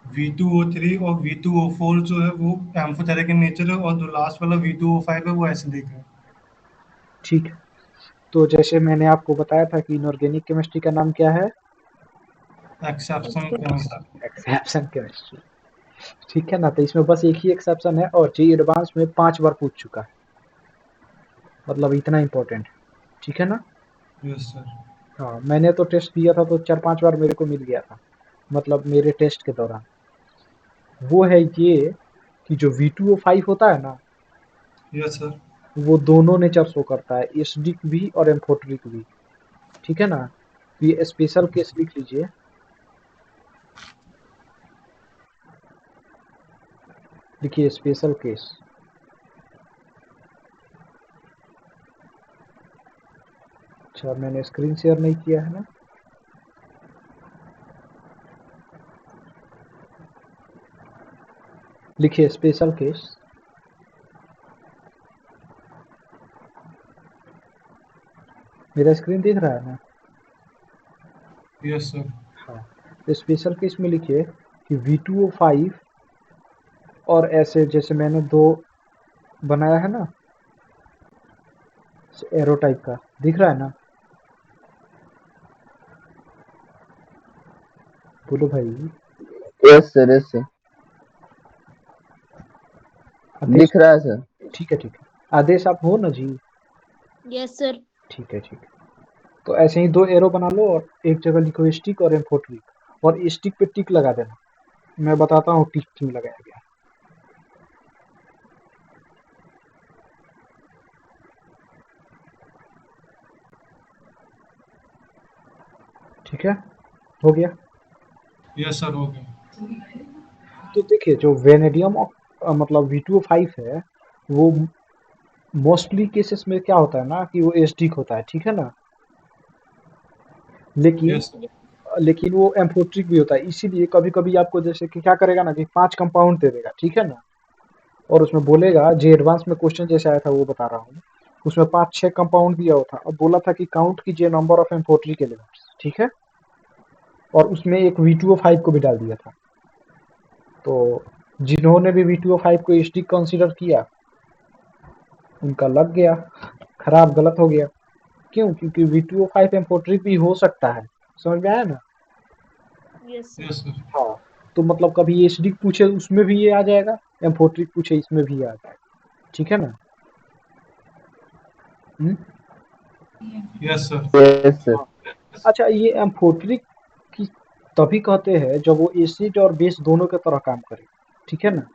V2O3 और V2O4 जो है वो एम्फोटेरिक इन नेचर है, और जो लास्ट वाला V2O5 है वो एसिडिक है। ठीक है, तो जैसे मैंने आपको बताया था कि इनऑर्गेनिक केमिस्ट्री का नाम क्या है, एक्सेप्शन केमिस्ट्री। एक्सेप्शन केमिस्ट्री, ठीक है ना। तो इसमें बस एक ही एक्सेप्शन है, और जी एडवांस में 5 बार पूछ चुका है, मतलब इतना इम्पोर्टेंट है, ठीक है ना। Yes sir. हाँ, मैंने तो टेस्ट दिया था तो 4-5 बार मेरे को मिल गया था, मतलब मेरे टेस्ट के दौरान। वो है ये कि जो V2O5 होता है ना, यस सर। वो दोनों नेचर शो करता है, एसिडिक भी और एम्फोटेरिक भी, ठीक है ना। तो ये स्पेशल केस लिख लीजिए, देखिए स्पेशल केस। अच्छा, मैंने स्क्रीन शेयर नहीं किया है ना। लिखिए स्पेशल केस। मेरा स्क्रीन दिख रहा है ना? Yes sir. हाँ, तो स्पेशल केस में लिखिए कि V2O5 और ऐसे जैसे मैंने 2 बनाया है ना एरो टाइप का, दिख रहा है ना? बोलो भाई। यस सर, यस सर, आदेश दिख रहा है सर। ठीक है, ठीक है। आदेश आप हो ना जी? Yes sir. ठीक है, ठीक है। तो ऐसे ही 2 एरो बना लो और एक जगह लिखो स्टिक और M4 ट्रिक और स्टिक पे टिक लगा देना। मैं बताता हूँ टिक क्यों लगाया गया। ठीक है, हो गया। यस सर, हो गया। तो देखिए जो वेनेडियम मतलब V2O5 है वो मोस्टली केसेस में क्या होता है ना कि वो एस्टिक होता है, ठीक है ना? लेकिन यस लेकिन वो एम्फोट्रिक भी होता है, इसीलिए कभी-कभी आपको जैसे कि क्या करेगा ना कि 5 कंपाउंड दे देगा, ठीक है ना? और उसमें बोलेगा जो एडवांस में क्वेश्चन जैसे आया था वो बता रहा हूँ। उसमें 5-6 कंपाउंड दिया हुआ था और बोला था कि काउंट कीजिए नंबर ऑफ एम्फोट्रिक एलिमेंट्स, ठीक है? और उसमें एक V2O5 को भी डाल दिया था। तो जिन्होंने भी V2O5 को एस्टिक कंसीडर किया उनका लग गया, खराब गलत हो गया। क्यों? क्योंकि V2O5 एम्फोट्रिक भी हो सकता है। समझ में आया ना? Yes sir. Yes sir. हाँ, तो मतलब कभी एसिडिक पूछे उसमें भी ये आ जाएगा, एम्फोट्रिक पूछे इसमें भी आ जाएगा, ठीक है ना? Yes sir. Yes sir. हाँ। अच्छा, ये एम्फोट्रिक की तभी कहते हैं जब वो एसिड और बेस दोनों के तरह काम करे, ठीक है ना?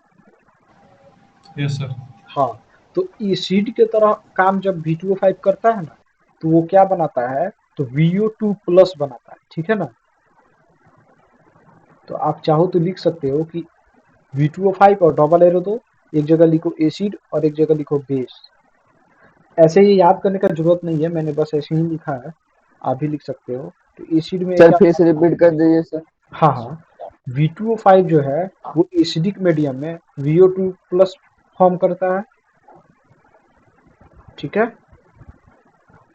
Yes sir. हाँ, तो एसिड के तरह काम जब V2O5 करता है ना तो वो क्या बनाता है, तो VO2 प्लस बनाता है, ठीक है ना? तो आप चाहो तो लिख सकते हो कि V2O5 और डबल एरो दो, एक जगह लिखो एसिड और एक जगह लिखो बेस। ऐसे ही याद करने का जरूरत नहीं है, मैंने बस ऐसे ही लिखा है, आप भी लिख सकते हो। तो एसिड में सर क्या, फिर से रिपीट कर दीजिए सर। हाँ हाँ, V2O5 जो है वो एसिडिक मीडियम में VO2 प्लस फॉर्म करता है, ठीक है?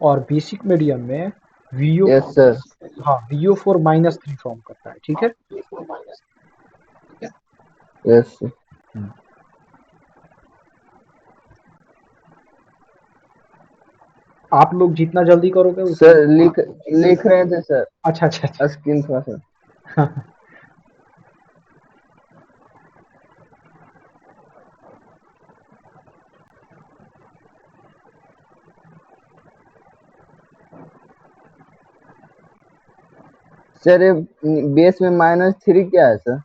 और बेसिक मीडियम में VO यस सर। हाँ VO4 माइनस 3 फॉर्म करता है, ठीक है? Yes sir. आप लोग जितना जल्दी करोगे उतना। सर लिख रहे थे सर, अच्छा अच्छा अच्छा। स्क्रीन थोड़ा सा। सर ये बेस में -3 क्या है सर?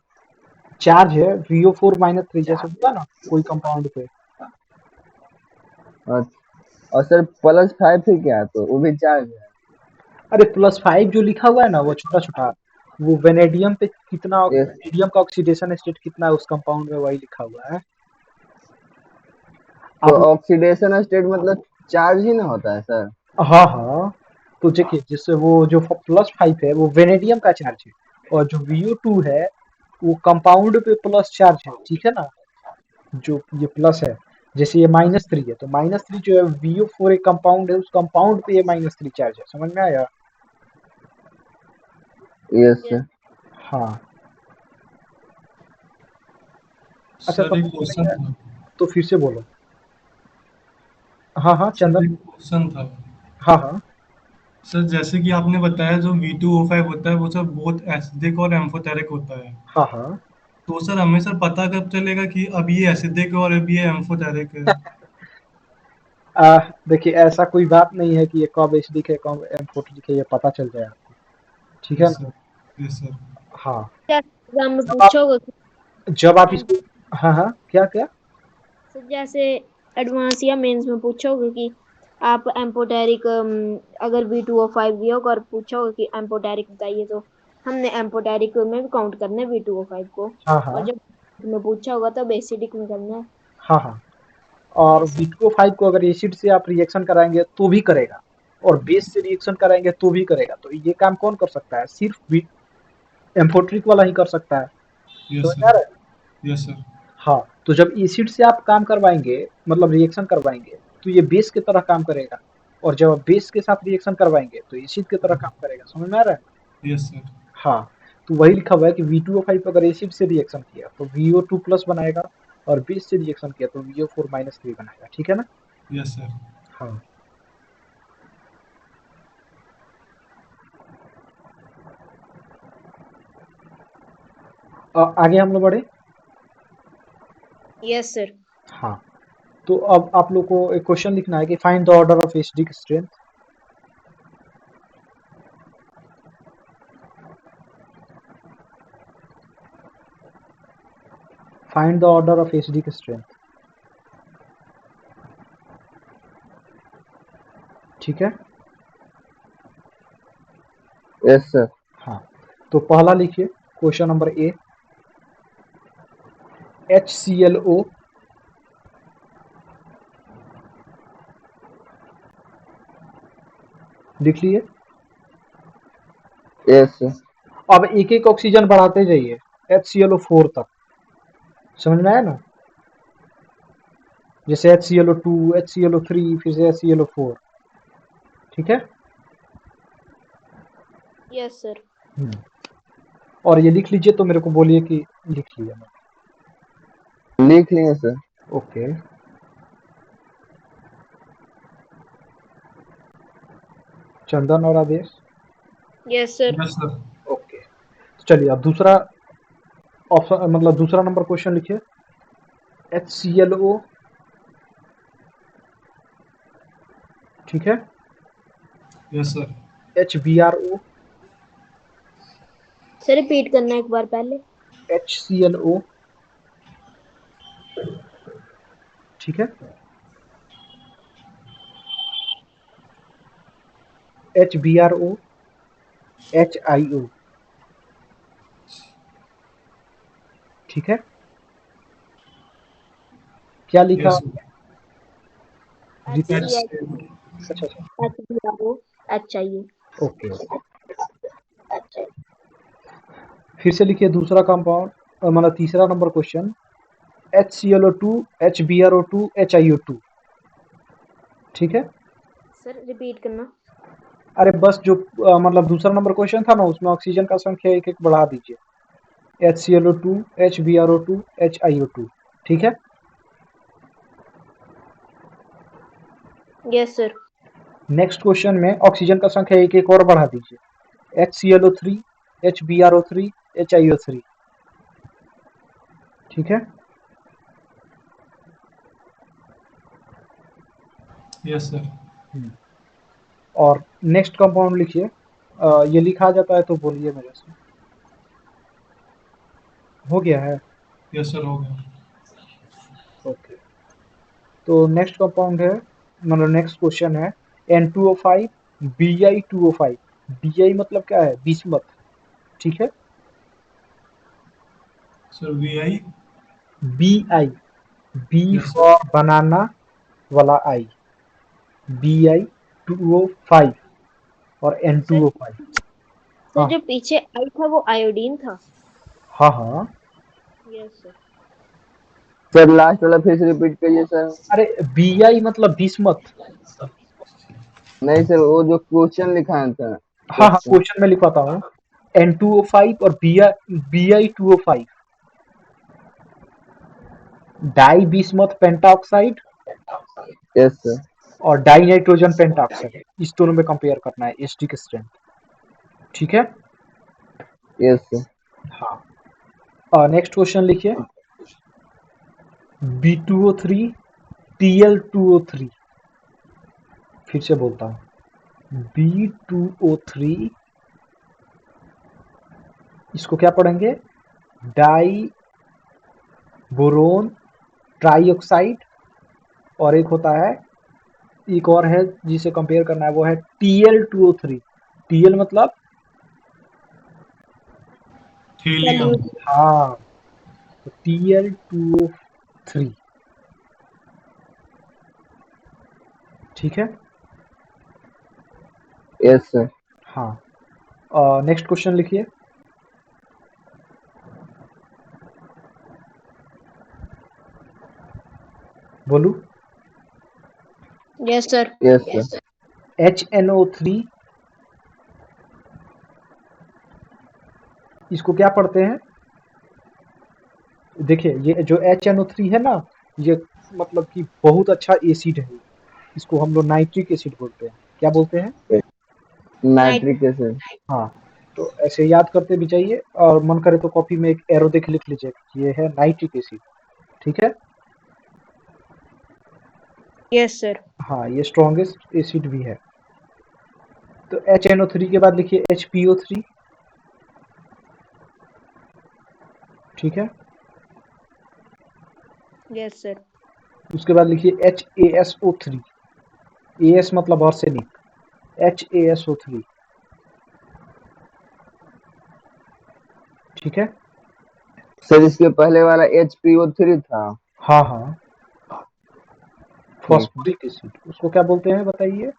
चार्ज है VO4 माइनस 3 जैसे होता ना कोई कंपाउंड पे। और सर +5 फिर क्या है, तो वो भी चार्ज है? अरे +5 जो लिखा हुआ है ना वो छोटा छोटा, वो वेनेडियम पे कितना, यस। वेनेडियम का ऑक्सीडेशन स्टेट कितना है उस कंपाउंड में वही लिखा हुआ है। तो आप ऑक्सीडेशन स्टेट मतलब चार्ज ही ना होता है सर? हाँ हाँ, तो देखिए जिससे वो जो +5 है वो वेनेडियम का चार्ज है और जो VO2 है वो कंपाउंड पे प्लस चार्ज है, ठीक है ना? जो ये प्लस है, जैसे ये -3 है तो -3 जो है VO4 एक कंपाउंड है, उस कंपाउंड पे ये -3 चार्ज है। समझ में आया? Yes yes. सर। हाँ। अच्छा सर एक समझ में नहीं क्वेश्चन आया था। तो फिर से बोलो। हाँ हाँ सर चंदन। एक क्वेश्चन था। हाँ हाँ सर जैसे कि आपने बताया जो V2O5 होता है वो सर बहुत एसिडिक और एम्फोटेरिक होता है। हाँ हाँ। तो सर हमें सर पता कब चलेगा कि अब ये एसिडिक है और अब ये एम्फोटेरिक है? देखिए ऐसा कोई बात नहीं है कि ये कब एसिडिक है कब एम्फोटेरिक है, ये पता चल जाए आपको, ठीक है यस ना? सर। Yes sir. हाँ। एग्जाम में जब आप पूछा होगा कि जब आप इसको, हाँ हाँ, क्या क्या? सर जैसे एडवांस या मेंस में पूछा होगा कि आप एम्पोटेरिक अगर V2O5 दिया होगा और पूछा होगा कि एम्पोटेरिक बताइए, तो हमने एम्पोटेरिक में भी काउंट करना है V2O5 को। हाँ और हाँ जब में पूछा होगा तब एसिडिक में करना है। हाँ हाँ। और यस सर। V2O5 को अगर एसिड से आप रिएक्शन कराएंगे तो भी करेगा और बेस से रिएक्शन कराएंगे तो भी करेगा। तो ये काम कौन कर सकता है? सिर्फ एम्फोट्रिक वाला ही कर सकता है। यस समझ में आ सर। रहा है? Yes sir. हाँ, तो जब एसिड से आप काम करवाएंगे मतलब रिएक्शन करवाएंगे तो ये बेस की तरह काम करेगा और जब बेस के साथ रिएक्शन करवाएंगे तो एसिड की तरह काम करेगा। समझ में आ रहा है? Yes sir. हाँ, तो वही लिखा हुआ है कि V2O5 अगर एसिड से रिएक्शन किया तो VO2 प्लस बनाएगा और बेस से रिएक्शन किया तो VO4 माइनस 3 बनाएगा, ठीक है ना? Yes sir. हाँ। आगे हम लोग बढ़े। Yes sir. हाँ, तो अब आप लोग को एक क्वेश्चन लिखना है कि find the order of acidic strength. Find the order of acidic strength, ठीक है? Yes sir. हाँ, तो पहला लिखिए क्वेश्चन नंबर ए, HClO लिख लिए। Yes sir. अब एक एक ऑक्सीजन बढ़ाते जाइए HClO4 तक, समझ में आया ना? जैसे HClO2, HClO3, फिर से HClO4, ठीक है? Yes sir. और ये लिख लीजिए, तो मेरे को बोलिए कि लिख लिया मैंने। लिख लिए सर। ओके, चंदन और Aadesh. Yes sir. Yes sir. Okay, तो चलिए अब दूसरा ऑप्शन, मतलब दूसरा नंबर क्वेश्चन लिखिए, HClO, ठीक है? Yes sir. HBRO, sir repeat करना एक बार पहले। HClO, ठीक है? HBRO, HIO, ठीक है? क्या लिखा यस आपने? HCl, अच्छा अच्छा, HBRO, HIO। Okay okay. फिर से लिखिए दूसरा कंपाउंड, मतलब तीसरा number question, HClO2, HBRO2, HIO2, ठीक है? सर रिपीट करना। अरे बस जो मतलब दूसरा नंबर क्वेश्चन था ना, उसमें ऑक्सीजन का संख्या एक एक बढ़ा दीजिए, HClO2, HBRO2, HIO2, ठीक है? Yes sir. नेक्स्ट क्वेश्चन में ऑक्सीजन का संख्या एक एक और बढ़ा दीजिए, HClO3, HBRO3, HIO3, ठीक है? Yes sir. और नेक्स्ट कंपाउंड लिखिए, ये लिखा जाता है तो बोलिए मेरे से। हो गया है? यस सर, हो गया। ओके, तो नेक्स्ट कंपाउंड है, मतलब नेक्स्ट क्वेश्चन है N2O5, Bi2O5। Bi मतलब क्या है? बिस्मथ, ठीक है? Sir VI। Bi, B yes sir. For बनाना वाला I, Bi2O5 और सर N2O5। सर हाँ जो पीछे आई था वो आयोडीन था। हाँ हाँ, यस सर। सर लास्ट वाला फिर से रिपीट करिए सर। अरे Bi मतलब बिस्मथ। नहीं सर, वो जो क्वेश्चन लिखा था। हाँ हाँ, क्वेश्चन। क्वेश्चन में लिखवाता हूँ, N2O5 और Bi2O5, di bismuth pentoxide yes sir. और डाई नाइट्रोजन पेंटाऑक्साइड, इस दोनों में कंपेयर करना है एसिडिक स्ट्रेंथ, ठीक है? Yes sir. हाँ, नेक्स्ट क्वेश्चन लिखिए, B2O3, Tl2O3, फिर से बोलता हूँ, B2O3, इसको क्या पढ़ेंगे? डाई बोरोन ट्राईऑक्साइड, और एक होता है, एक और है जिसे कंपेयर करना है, वो है Tl2O3। Tl मतलब, हीलियम। सल्यूट। हाँ, तो Tl2O3, ठीक है? Yes sir. हाँ, नेक्स्ट क्वेश्चन लिखिए, बोलू। Yes sir. Yes sir. HNO3, इसको क्या पढ़ते हैं? देखिए ये जो HNO3 है ना, ये मतलब कि बहुत अच्छा एसिड है। इसको हम लोग नाइट्रिक एसिड बोलते हैं। क्या बोलते हैं? Nitric acid. हाँ, तो ऐसे याद करते भी जाइए और मन करे तो कॉपी में एक एरो देख लिख लीजिए, ये है नाइट्रिक एसिड। ठीक है? Yes sir. हाँ, ये स्ट्रॉन्गेस्ट एसिड भी है। तो HNO3 के बाद लिखिए HPO3। ठीक है? Yes sir. उसके बाद लिखिए HASO3। AS मतलब आर्सेनिक, HASO3। ठीक है? सर इसके पहले वाला HPO3 था। हाँ हाँ, ठीक। फॉस्फोरिक एसिड, उसको क्या बोलते हैं बताइए?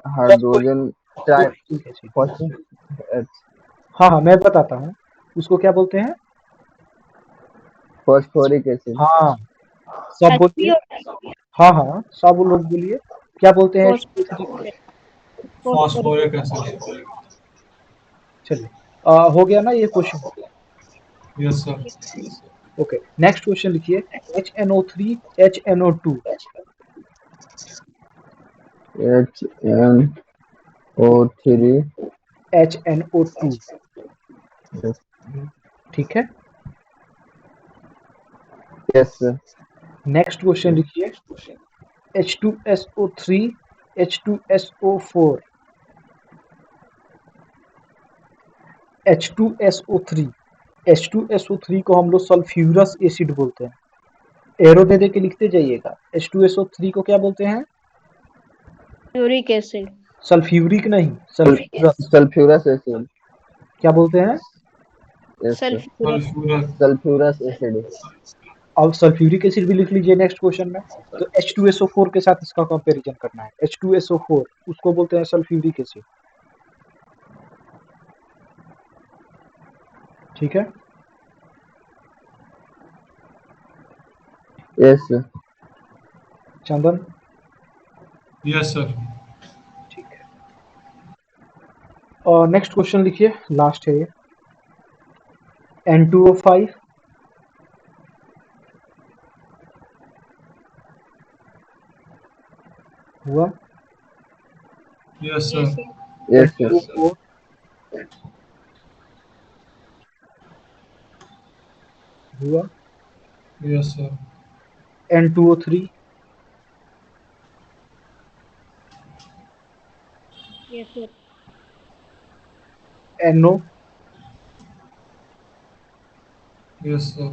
Hydrogen tri phosphoric acid. Phosphorate हाँ हाँ, मैं बताता हूँ, उसको क्या बोलते हैं? Phosphoric acid. हाँ, सब बोलिए। हाँ हाँ, सब लोग बोलिए, क्या बोलते हैं HPO3 को? Phosphoric acid. चलिए, हो गया ना ये question? Yes sir. Okay, next question लिखिए HNO3 HNO2। HNO3 HNO2। ठीक है? Yes sir. नेक्स्ट क्वेश्चन लिखिए H2SO3 H2SO4। H2SO3, H2SO3 को हम लोग सल्फ्यूरस एसिड बोलते हैं। एरो दे के लिखते जाइएगा। H2SO3 को क्या बोलते हैं? Uric acid. सल्फ्यूरिक नहीं, सल्फ्यूरस। Sulphurous acid. क्या बोलते हैं? Yes sir. Sulphurous. Sulphurous acid. अब सल्फ्यूरिक एसिड भी लिख लीजिए नेक्स्ट क्वेश्चन में। तो H2SO4 के साथ इसका कंपैरिजन करना है। H2SO4 उसको बोलते हैं सल्फ्यूरिक एसिड। ठीक है? Yes sir. Chandan? Yes sir. ठीक है। और नेक्स्ट क्वेश्चन लिखिए, लास्ट है ये। N2O5। हुआ? Yes yes sir. Sir. Yes sir. N2O4 हुआ? Yes sir. N2O3 yes sir. NO yes sir.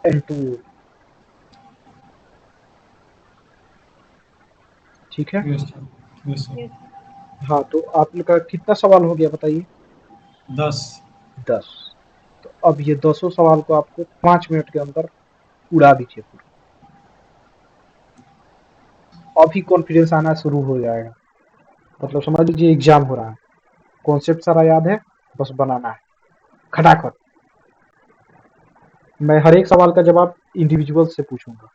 N2O। ठीक है? Yes sir. Yes sir. Yes. हाँ, तो आप लोग का कितना सवाल हो गया बताइए? 10। 10। तो अब ये 10 सवाल को आपको 5 मिनट के अंदर उड़ा दीजिए पूरा। अभी कॉन्फिडेंस आना शुरू हो जाएगा, मतलब समझ लीजिए एग्जाम हो रहा है। कॉन्सेप्ट सारा याद है, बस बनाना है खटाखट। मैं हर एक सवाल का जवाब इंडिविजुअल से पूछूंगा।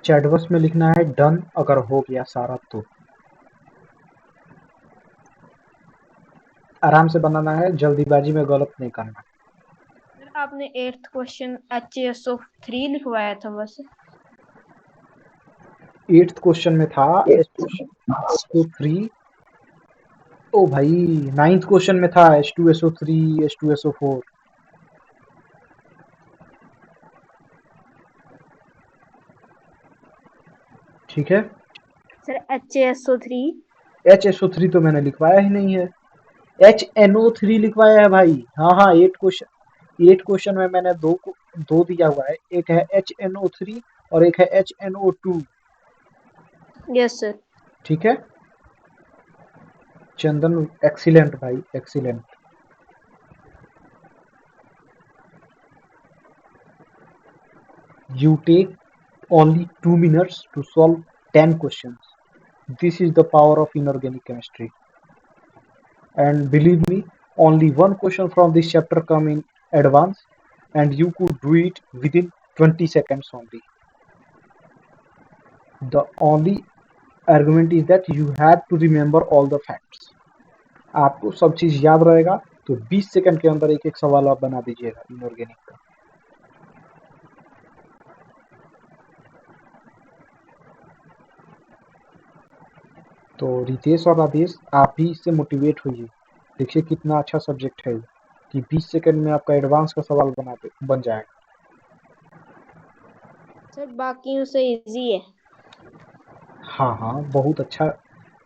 चैटबॉक्स में लिखना है डन अगर हो गया सारा तो। आराम से बनाना है, जल्दीबाजी में गलत नहीं करना। सर आपने 8th क्वेश्चन HSO3 लिखवाया था बस। 8th क्वेश्चन में था H2SO3। ओ भाई, 9th क्वेश्चन में था H2SO3 H2SO4। ठीक है? HSO3 HSO3 तो मैंने लिखवाया ही नहीं है, HNO3 लिखवाया है भाई। हाँ हाँ, 8 क्वेश्चन में मैंने दो दिया हुआ है, एक है HNO3 और एक है HNO2। Yes sir. ठीक है चंदन, एक्सीलेंट भाई, excellent. You take only 2 minutes to solve 10 questions. This is the power of inorganic chemistry. And believe me, only one question from this chapter come in advance, and you could do it within 20 seconds only. The only argument is that you have to remember all the facts. आपको सब चीज याद रहेगा, तो 20 second के अंदर एक एक सवाल आप बना दीजिएगा इनऑर्गेनिक का। तो रितेश और आदेश, आप भी इससे मोटिवेट होइए। देखिए कितना अच्छा सब्जेक्ट है ये, कि 20 सेकंड में आपका एडवांस का सवाल बन जाएगा। सर बाकियों से इजी है। हाँ हाँ, बहुत अच्छा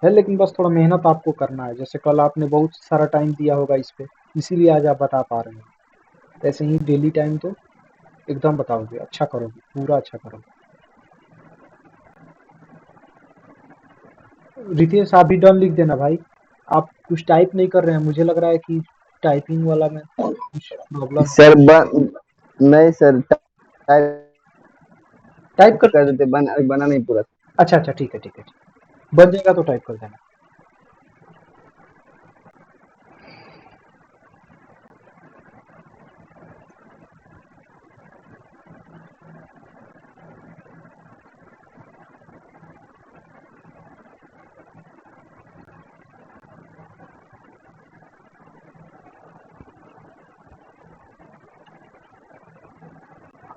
है, लेकिन बस थोड़ा मेहनत आपको करना है। जैसे कल आपने बहुत सारा टाइम दिया होगा इस पे, इसीलिए आज आप बता पा रहे हैं। ऐसे ही डेली टाइम तो एकदम बताओगे, अच्छा करोगे, पूरा अच्छा करोगे। रितेश आप भी डन लिख देना भाई। आप कुछ टाइप नहीं कर रहे हैं, मुझे लग रहा है कि टाइपिंग वाला में कुछ प्रॉब्लम है। सर नहीं सर, टाइप कर कर देते, बना नहीं पूरा। अच्छा अच्छा, ठीक है ठीक है, बन जाएगा तो टाइप कर देना।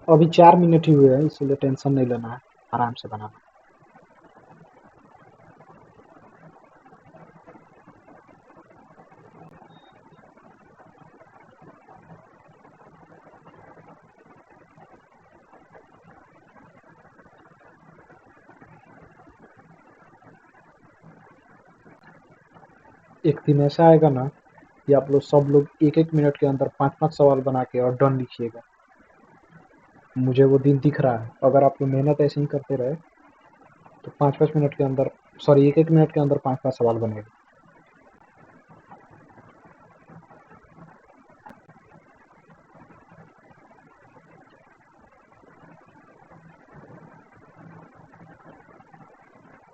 अभी 4 मिनट ही हुए हैं, इसलिए टेंशन नहीं लेना है, आराम से बनाना। एक दिन ऐसा आएगा ना कि आप लोग सब लोग एक एक मिनट के अंदर 5-5 सवाल बना के और डन लिखिएगा। मुझे वो दिन दिख रहा है। अगर आप लोग मेहनत ऐसे ही करते रहे तो 5-5 मिनट के अंदर, सॉरी, एक एक मिनट के अंदर 5-5 सवाल बनेगा।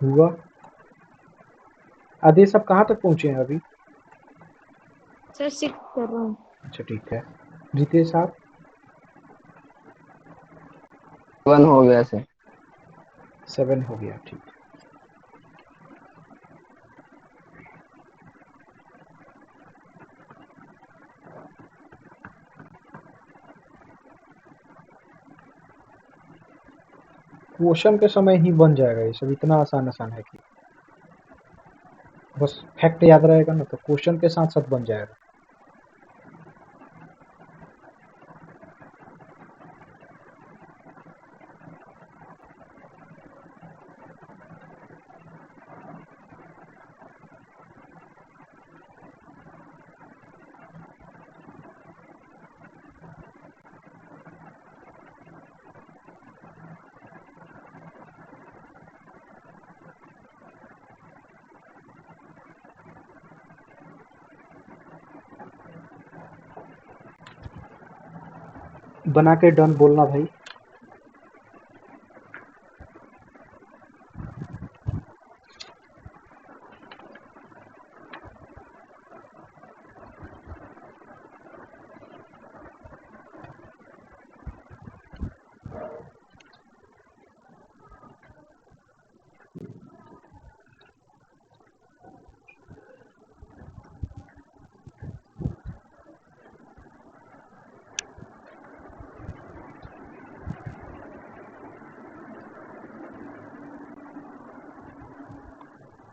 हुआ? आदेश आप कहाँ तक पहुंचे हैं अभी? सर 6 कर रहा हूँ। अच्छा ठीक है। रितेश आप? 1 हो गया सर। 7 हो गया, ठीक है। क्वेश्चन के समय ही बन जाएगा ये सब, इतना आसान आसान है कि बस फैक्ट याद रहेगा ना, तो क्वेश्चन के साथ साथ बन जाएगा। बना के डन बोलना भाई।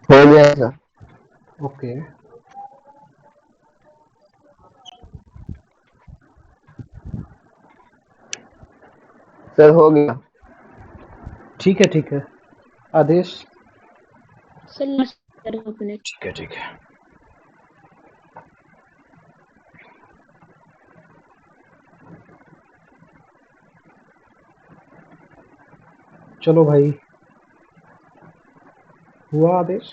हो गया सर। ओके, सर हो गया। ठीक है ठीक है। आदेश? Sir last 2 minute. ठीक है ठीक है। चलो भाई, हुआ आदेश?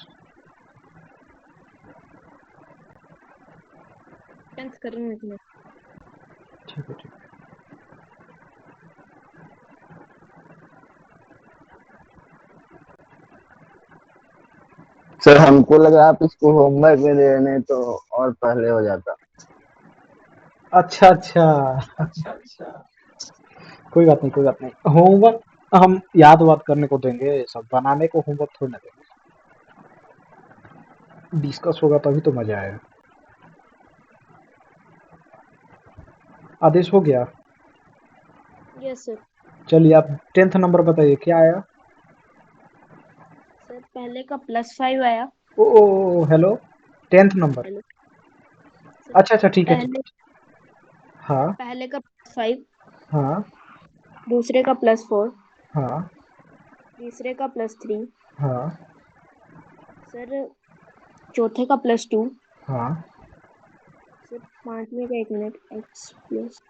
10th करने में मिनट। ठीक है ठीक है। सर हमको लगा आप इसको होमवर्क में दे रहे हैं तो और पहले हो जाता। अच्छा अच्छा, कोई बात नहीं कोई बात नहीं। होमवर्क हम याद वाद करने को देंगे, सब बनाने को होमवर्क थोड़ी ना देंगे। डिस्कस होगा तभी तो मजा आएगा। आदेश हो गया? Yes sir. चलिए आप 10th नंबर बताइए, क्या आया? सर पहले का +5 आया। ओ हेलो, 10th नंबर। हेलो अच्छा अच्छा, ठीक है ठीक पहले है। हाँ पहले का +5, हाँ दूसरे का +4, हाँ तीसरे का +3, हाँ सर चौथे का +2, हाँ सर पांचवे का 1 minute x plus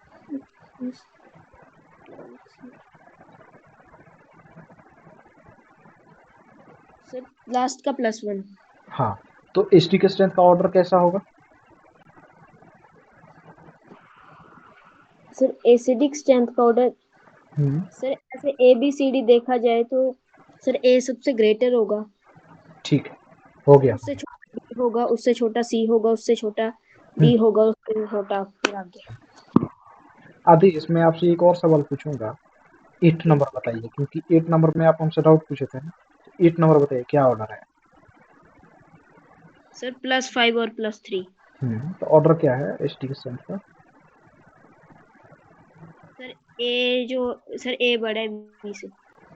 sir last का +1। हाँ। तो एसटी के स्ट्रेंथ का ऑर्डर कैसा होगा? सर एसिडिक स्ट्रेंथ का ऑर्डर, सर ऐसे ABCD देखा जाए तो सर A सबसे ग्रेटर होगा, ठीक है, हो गया। उससे छोटा B होगा, उससे छोटा C होगा, उससे छोटा D होगा, उससे छोटा फिर आगे। आदि इसमें आपसे एक और सवाल पूछूंगा। 8 नंबर बताइए, क्योंकि 8 नंबर में आप हमसे डाउट पूछे थे ना। 8 नंबर बताइए क्या ऑर्डर है? सर +5 और +3। तो ऑर्डर क्या है एसटी के स्ट्रेंथ का? सर A बड़ा है B से।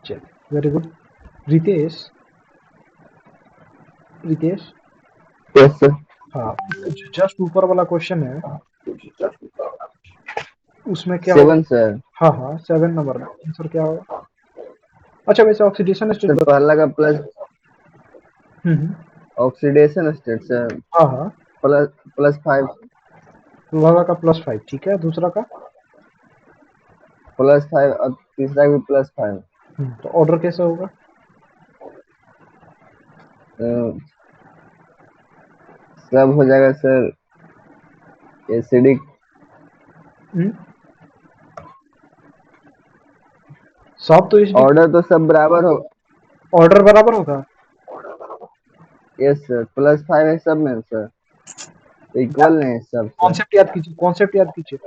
चलिए very good. Ritesh, Ritesh. Yes sir. हाँ, जस्ट ऊपर वाला क्वेश्चन है, उसमें क्या होगा? 7 सर। हाँ हाँ, 7 नंबर में आंसर क्या होगा? अच्छा वैसे ऑक्सीडेशन स्टेट सर पहला का प्लस हम्म, ऑक्सीडेशन स्टेट सर हाँ हाँ, +5 लगा का +5, ठीक है। दूसरा का? +5 और तीसरा भी +5। तो ऑर्डर कैसा होगा? सब हो जाएगा सर एसिडिक। सब तो एसडी ऑर्डर तो सब बराबर हो। ऑर्डर बराबर होगा। यस सर, +5 है सब में सर, इक्वल नहीं है सब सर। कॉन्सेप्ट याद कीजिए, कॉन्सेप्ट याद कीजिए।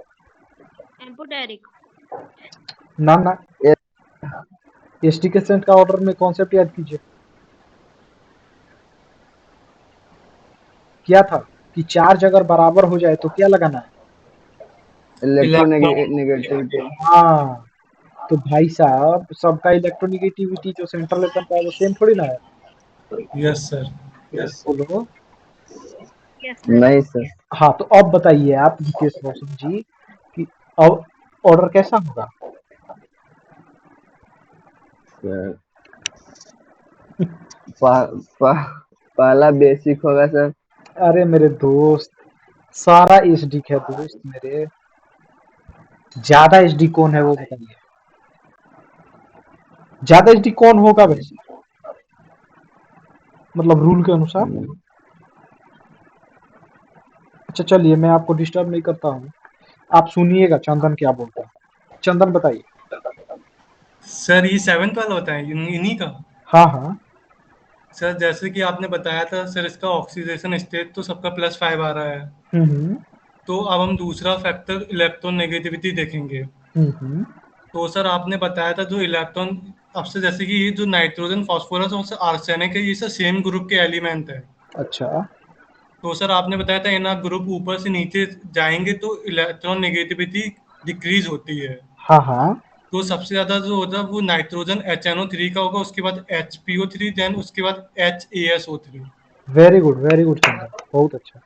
एम्पोटेरिक। ना ना, Yes, एसटी के स्ट्रेंथ का ऑर्डर में कॉन्सेप्ट याद कीजिए। क्या था कि चार्ज अगर बराबर हो जाए तो क्या लगाना है? इलेक्ट्रोनेगेटिविटी। हाँ, तो भाई साहब सबका इलेक्ट्रोनिगेटिविटी जो सेंट्रल एटम का है वो सेम थोड़ी ना है। Yes sir. बोलो। Yes sir. नहीं सर। हाँ, तो अब बताइए आप रितेश रोशन जी कि अब ऑर्डर कैसा होगा? सर पहला बेसिक होगा सर। अरे मेरे दोस्त, सारा एसडी है दोस्त मेरे। ज्यादा एसडी कौन है वो बताइए। ज्यादा एसडी कौन होगा वैसे, मतलब रूल के अनुसार? अच्छा चलिए, मैं आपको डिस्टर्ब नहीं करता हूँ, आप सुनिएगा चंदन क्या बोलता है। चंदन बताइए। सर ये 7th वाला होता है इन्हीं का। हाँ हाँ सर जैसे कि आपने बताया था सर, इसका ऑक्सीडेशन स्टेट तो सबका +5 आ रहा है। हम्म तो अब हम दूसरा फैक्टर इलेक्ट्रॉन नेगेटिविटी देखेंगे। हम्म। तो सर आपने बताया था जो इलेक्ट्रॉन, अब से जैसे कि ये जो नाइट्रोजन फास्फोरस और आर्सेनिक है, ये सब सेम ग्रुप के एलिमेंट है। अच्छा तो सर आपने बताया था इनका ग्रुप ऊपर से नीचे जाएंगे तो इलेक्ट्रॉन नेगेटिविटी डिक्रीज होती है। हाँ हाँ, तो सबसे ज्यादा जो होता है वो नाइट्रोजन HNO3 का होगा, उसके बाद HPO3, देन उसके बाद HASO3। वेरी गुड चंदन, बहुत अच्छा।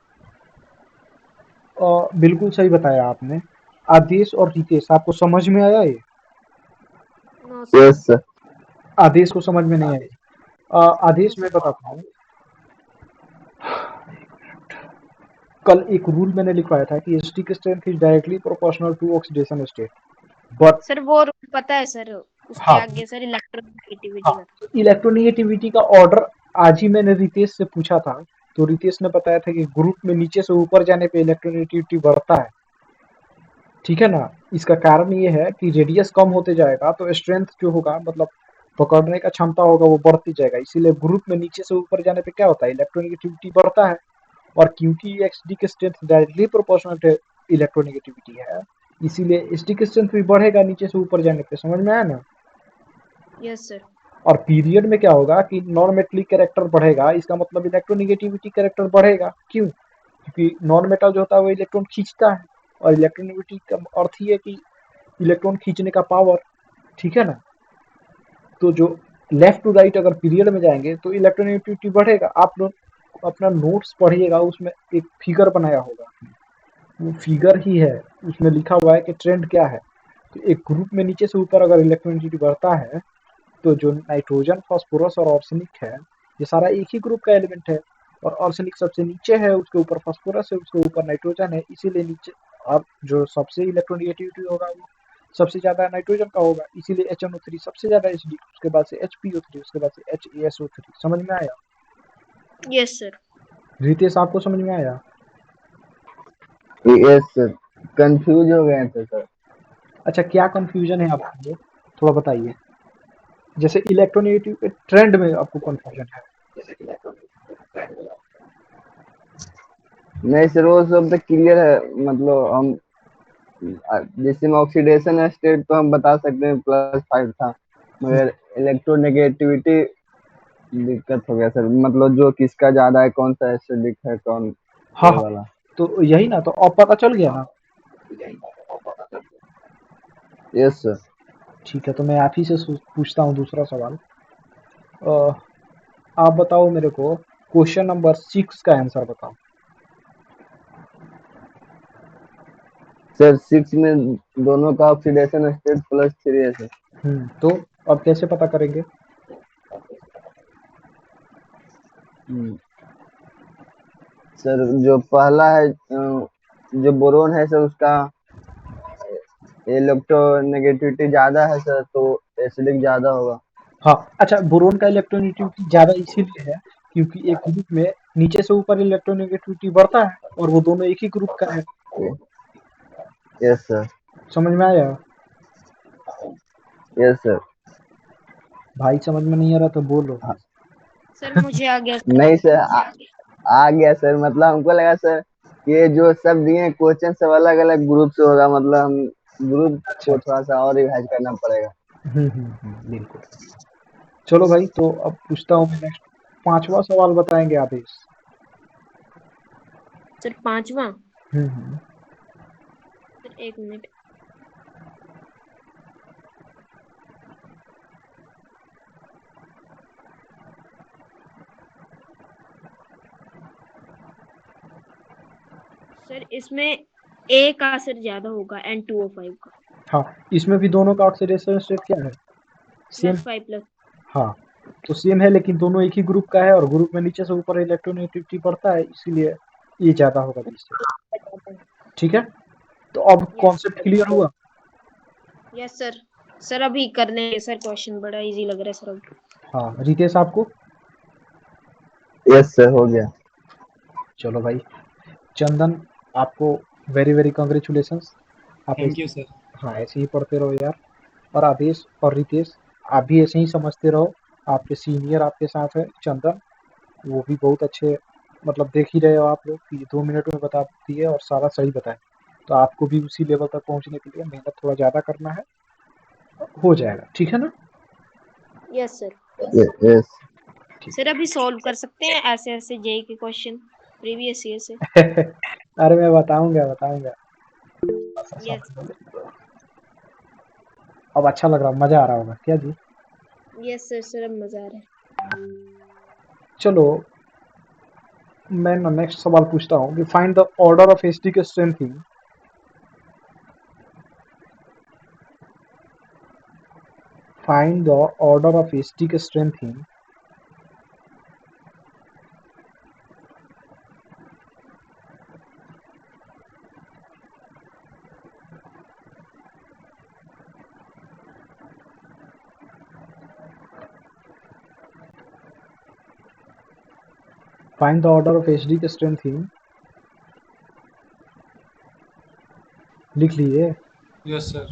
बिल्कुल सही बताया आपने। आदेश और रितेश, आपको समझ में आया ये? No sir. Yes sir. Aadesh को समझ में नहीं आया। आदेश मैं बताता हूँ। कल एक रूल मैंने लिखवाया था कि acidic strength is directly proportional to oxidation state, but sir वो रूल पता है सर, उसके हाँ, आगे सर इलेक्ट्रोनेगेटिविटी हाँ, का। तो इलेक्ट्रोनेगेटिविटी का ऑर्डर आज ही मैंने रितेश से पूछा था, तो रितेश ने बताया था कि ग्रुप में नीचे से ऊपर जाने पे इलेक्ट्रोनेगेटिविटी बढ़ता है, ठीक है ना। इसका कारण ये है कि रेडियस कम होते जाएगा तो स्ट्रेंथ जो होगा, मतलब पकड़ने का क्षमता होगा, वो बढ़ती जाएगा। इसीलिए ग्रुप में नीचे से ऊपर जाने पे क्या होता है, इलेक्ट्रोनेगेटिविटी बढ़ता है। और क्योंकि एक्सडी की strength directly proportional to electronegativity है, इसीलिए एसडी की स्ट्रेंथ भी बढ़ेगा नीचे से ऊपर जाने पे। समझ में आया ना। Yes sir. और पीरियड में क्या होगा कि नॉन मेटलिक कैरेक्टर बढ़ेगा, इसका मतलब इलेक्ट्रोनेगेटिविटी कैरेक्टर बढ़ेगा। क्यों? क्योंकि नॉन मेटल जो होता है वो इलेक्ट्रॉन खींचता है, और इलेक्ट्रोनेगेटिविटी का अर्थ ही है कि इलेक्ट्रॉन खींचने का पावर, ठीक है ना। तो जो लेफ्ट टू राइट अगर पीरियड में जाएंगे तो इलेक्ट्रोनेगेटिविटी बढ़ेगा। आप लोग अपना नोट्स पढ़िएगा, उसमें एक फिगर बनाया होगा, वो फिगर ही है, उसमें लिखा हुआ है कि ट्रेंड क्या है। तो एक ग्रुप में नीचे से ऊपर अगर इलेक्ट्रोनेगेटिविटी बढ़ता है, तो जो नाइट्रोजन, फास्फोरस और आर्सेनिक है, ये सारा एक ही ग्रुप का एलिमेंट है। और आर्सेनिक सबसे नीचे है, उसके ऊपर फास्फोरस है, उसके ऊपर नाइट्रोजन है, इसीलिए नीचे अब जो सबसे इलेक्ट्रोनेगेटिविटी होगा वो सबसे ज्यादा नाइट्रोजन का होगा, इसीलिए HNO3 सबसे ज्यादा एसिडिक, उसके बाद से HPO3, उसके बाद से HASO3। समझ में आया? Yes sir. रितेश आपको समझ में आया? यस सर, कंफ्यूज हो गए थे सर। अच्छा, क्या कंफ्यूजन है आपको, थोड़ा बताइए। जैसे इलेक्ट्रोनेगेटिव ट्रेंड में आपको कंफ्यूजन है? नहीं सर, वो सब तो क्लियर है। मतलब हम जैसे में ऑक्सीडेशन स्टेट तो हम बता सकते हैं +5 था, मगर इलेक्ट्रोनेगेटिविटी दिक्कत हो गया सर। मतलब जो किसका ज्यादा है, कौन सा एसिडिक है, कौन, हाँ ये हाँ, वाला। तो यही ना, तो अब पता चल गया ना। Yes sir. ठीक है, तो मैं आप ही से पूछता हूँ दूसरा सवाल। अ, आप बताओ मेरे को, क्वेश्चन नंबर 6 का आंसर बताओ। सर 6 में दोनों का ऑक्सीडेशन स्टेट +3 है सर। तो अब कैसे पता करेंगे? हम्म, सर जो पहला है, जो बोरोन है सर, उसका इलेक्ट्रोनेगेटिविटी ज्यादा है सर, तो एसिडिक ज्यादा होगा। हाँ, अच्छा, बोरोन का इलेक्ट्रोनेगेटिविटी ज्यादा इसीलिए है क्योंकि एक ग्रुप में नीचे से ऊपर इलेक्ट्रोनेगेटिविटी बढ़ता है, और वो दोनों एक ही ग्रुप का है। Yes sir. समझ में आया? Yes sir. भाई समझ में नहीं आ रहा तो बोलो। सर मुझे आ गया सर। नहीं सर, आ गया सर। मतलब हमको लगा सर, ये जो सब दिए क्वेश्चन सब अलग अलग ग्रुप से होगा। मतलब हम ग्रुप अच्छा को अच्छा। थोड़ा सा और रिवाइज करना पड़ेगा। बिल्कुल। चलो भाई, तो अब पूछता हूँ मैं नेक्स्ट। 5वां सवाल बताएंगे आदेश। सर 5वां। हम्म। Sir 1 minute. सर इसमें ए का असर ज्यादा होगा N2O5 का। हाँ, इसमें भी दोनों का ऑक्सीडेशन स्टेट क्या है? सेम। +5 हाँ, तो सेम है, लेकिन दोनों एक ही ग्रुप का है, और ग्रुप में नीचे से ऊपर इलेक्ट्रोनेगेटिविटी बढ़ता है, इसीलिए ये ज्यादा होगा बी से। ठीक है, तो अब यस। कॉन्सेप्ट क्लियर हुआ? Yes sir. सर अभी कर लेंगे सर, क्वेश्चन बड़ा इजी लग रहा है सर अब। हाँ, रितेश आपको? यस सर, हो गया। चलो भाई, चंदन, आपको वेरी वेरी कॉन्ग्रेचुलेशंस। आप थैंक यू ऐसे, सर। हाँ, ऐसे ही पढ़ते रहो यार। और आदेश और रितेश, आप भी ऐसे ही समझते रहो। आपके सीनियर आपके साथ है चंदन, वो भी बहुत अच्छे, मतलब देख ही रहे हो आप लोग कि 2 मिनट में बता दिए और सारा सही बताए। तो आपको भी उसी लेवल तक पहुंचने के लिए मेहनत थोड़ा ज़्यादा करना है, हो जाएगा, ठीक है ना। Yes sir. यस। ठीक सर अभी सॉल्व कर सकते हैं ऐसे ऐसे जेई के क्वेश्चन प्रीवियस ईयर से? है। अरे मैं बताऊंगा बताऊंगा। यस। अब अच्छा लग रहा, मजा आ रहा होगा क्या जी? Yes sir. सर अब मजा आ रहा है। चलो, मैं ना नेक्स्ट सवाल पूछता हूँ कि find the order of acidic strengthening. Find the order of acidic strengthening find the order of HD के स्ट्रेंथ इन, लिख लिए। Yes sir.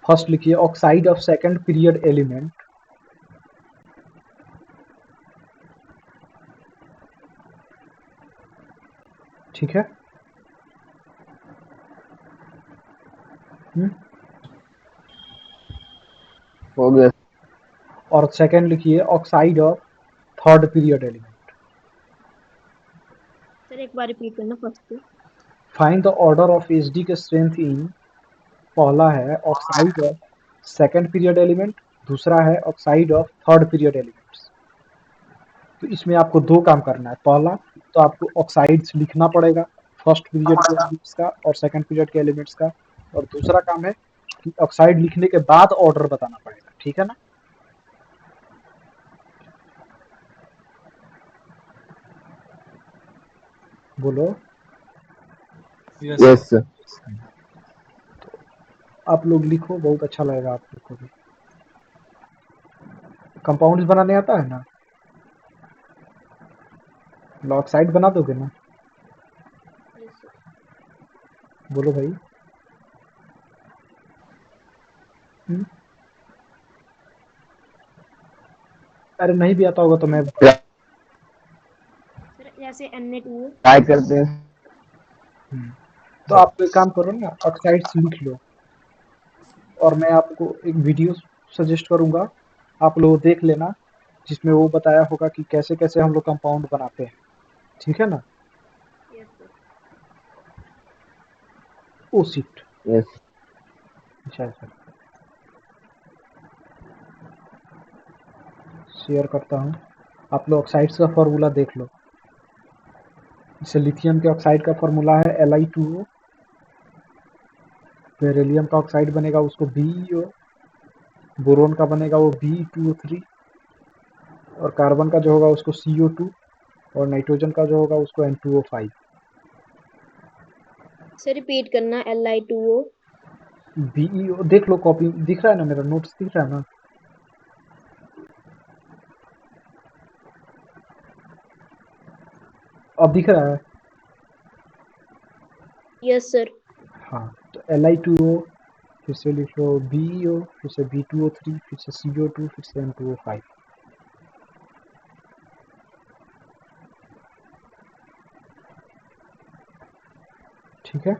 फर्स्ट लिखिए oxide of second period element, ठीक है। हो गया। और सेकंड लिखिए oxide of third period element. Sir एक बार रिपीट करना first. Find the order of HD के स्ट्रेंथ इन, पहला है oxide of second period element, दूसरा है oxide of third period elements. तो इसमें आपको दो काम करना है। पहला तो आपको ऑक्साइड्स लिखना पड़ेगा फर्स्ट पीरियड के एलिमेंट्स का और सेकंड पीरियड के एलिमेंट्स का, और दूसरा काम है कि ऑक्साइड लिखने के बाद ऑर्डर बताना पड़ेगा, ठीक है ना। बोलो। Yes yes sir. सर। आप लोग लिखो, बहुत अच्छा लगेगा आप लोग को भी। कंपाउंड्स बनाने आता है ना, ऑक्साइड बना दोगे ना। Yes sir. बोलो भाई। अरे नहीं भी आता होगा तो मैं सर जैसे Na2 ट्राई करते हैं। तो आप एक काम करो ना, ऑक्साइड्स लिख लो और मैं आपको एक वीडियो सजेस्ट करूंगा, आप लोग देख लेना, जिसमें वो बताया होगा कि कैसे कैसे हम लोग कंपाउंड बनाते हैं, ठीक है ना। Yes sir. Oh shit. Yes अच्छा अच्छा, शेयर करता हूँ, आप लोग ऑक्साइड्स का फॉर्मूला देख लो। जैसे लिथियम के ऑक्साइड का फॉर्मूला है Li2O, बेरिलियम का ऑक्साइड बनेगा उसको BeO, बोरोन का बनेगा वो B2O3, और कार्बन का जो होगा उसको CO2, और नाइट्रोजन का जो होगा उसको N2O5। सर रिपीट करना Li2O। BeO देख लो, कॉपी दिख रहा है ना, मेरा नोट्स दिख रहा है ना। अब दिख रहा है। Yes sir. हाँ, तो Li2O, फिर से लिख लो BeO, फिर से B2O3, फिर से CO2, फिर से N2O5। ठीक है।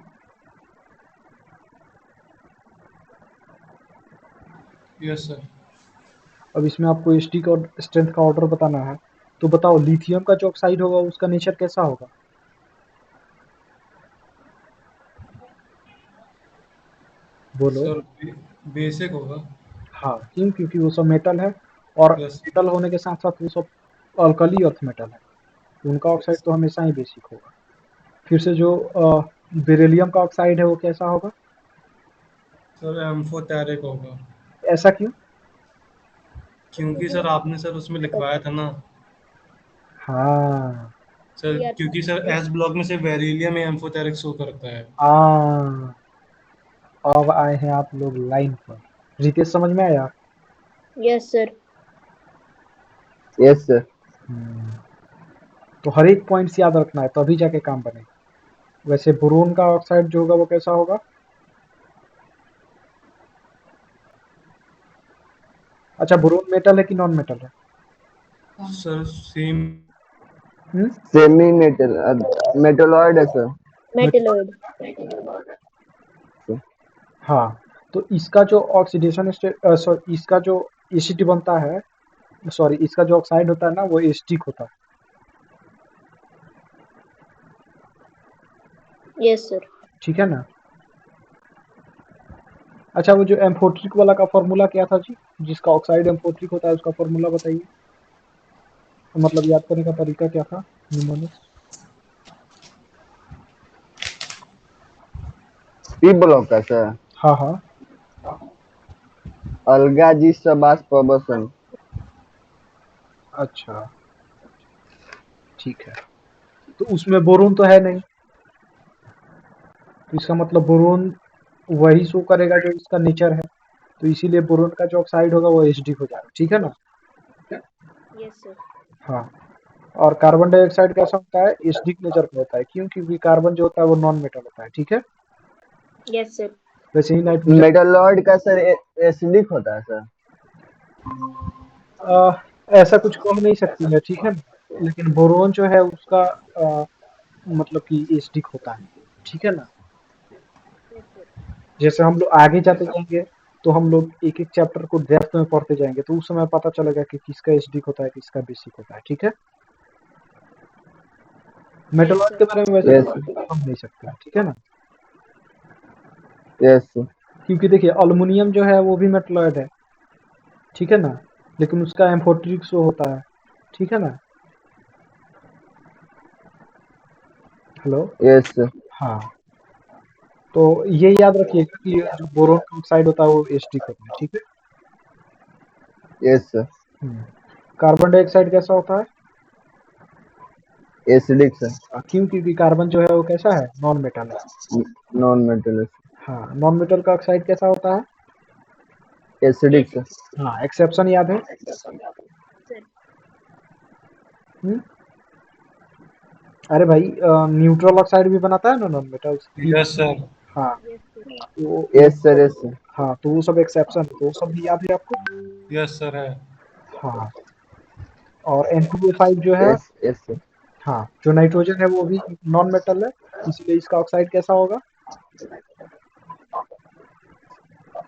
Yes sir. अब इसमें आपको एचडी का स्ट्रेंथ का ऑर्डर बताना है। तो बताओ लिथियम का जो ऑक्साइड होगा उसका नेचर कैसा होगा। बोलो। सर बेसिक होगा। हाँ, क्यों, क्योंकि वो सब मेटल है, और यस। मेटल होने के साथ साथ वो सब अल्कली अर्थ मेटल है, तो उनका ऑक्साइड यस तो हमेशा ही बेसिक होगा। फिर से जो बेरिलियम का ऑक्साइड है वो कैसा होगा। सर एम्फोटेरिक होगा। ऐसा क्यों। क्योंकि सर आपने सर उसमें लिखवाया था ना हाँ सर, यार क्योंकि सर एस ब्लॉक में से बेरिलियम में एम्फोटेरिक शो करता है। हाँ, अब आए हैं आप लोग लाइन पर। रितेश समझ में आया। Yes sir. Yes sir. तो हर एक पॉइंट्स याद रखना है तभी जाके काम बनेगा। वैसे बोरोन का ऑक्साइड जो होगा वो कैसा होगा। अच्छा, बोरोन मेटल है कि नॉन मेटल है। Sir same. Hmm? Semi metal metalloid है सर। मेटलॉइड। हाँ, तो इसका जो ऑक्सीडेशन स्टेट, सॉरी इसका जो एसिड बनता है, सॉरी इसका जो ऑक्साइड होता है ना वो एसिडिक होता है। Yes sir. ठीक है ना। अच्छा, वो जो एम्फोट्रिक वाला का फॉर्मूला क्या था जी, जिसका ऑक्साइड एम्फोट्रिक होता है उसका फॉर्मूला बताइए, मतलब याद करने का तरीका क्या था निमोनिक। पी ब्लॉक का सर। हाँ हाँ। अलगा जी सबास प्रबसन। अच्छा ठीक है, तो उसमें बोरोन तो है नहीं, तो इसका मतलब बोरोन वही शो करेगा जो इसका नेचर है, तो इसीलिए बोरोन का जो ऑक्साइड होगा वो एसिडिक हो जाएगा, ठीक है ना। Yes sir. हाँ, और कार्बन डाइऑक्साइड कैसा होता है, एसिडिक नेचर का होता है। क्यों? क्योंकि कार्बन जो होता है वो नॉन मेटल होता है। ठीक है, यस सर। वैसे ही नाइट्रोजन मेटालॉइड का सर एसिडिक होता है सर। ऐसा कुछ कह नहीं सकती मैं, ठीक है ना, लेकिन बोरोन जो है उसका मतलब कि एसिडिक होता है। ठीक है ना, जैसे हम लोग आगे जाते जाएंगे तो हम लोग एक एक चैप्टर को डेप्थ में पढ़ते जाएंगे, तो उस समय पता चलेगा कि किसका एसिडिक होता है, किसका बेसिक होता है। ठीक है, मेटलॉइड के बारे में वैसे यस हम नहीं सकते हैं। ठीक है ना, यस सर। क्योंकि देखिए अल्युमिनियम जो है वो भी मेटलॉइड है। ठीक है ना, लेकिन उसका एम्फोटेरिक शो होता है। ठीक है ना, हेलो, यस सर। हाँ, तो ये याद रखिएगा कि जो बोरोन का ऑक्साइड होता है वो एसिडिक होता है। ठीक है, यस सर। कार्बन डाइऑक्साइड कैसा होता है? Acidic sir. क्यों? क्योंकि कार्बन जो है वो कैसा है, नॉन मेटल है। नॉन मेटल हाँ, नॉन मेटल का ऑक्साइड कैसा होता है? Acidic sir. हाँ, एक्सेप्शन याद है? Sir hmm? अरे भाई न्यूट्रल ऑक्साइड भी बनाता है ना नॉन मेटल। Yes sir. हाँ, yes sir. Yes sir. Yes sir. हाँ, तो वो सब एक्सेप्शन है, तो वो सब भी याद है आपको? यस सर है। हाँ, और N2O5 जो है, यस यस सर। हाँ, जो नाइट्रोजन है वो भी नॉन मेटल है, इसलिए इसका ऑक्साइड कैसा होगा?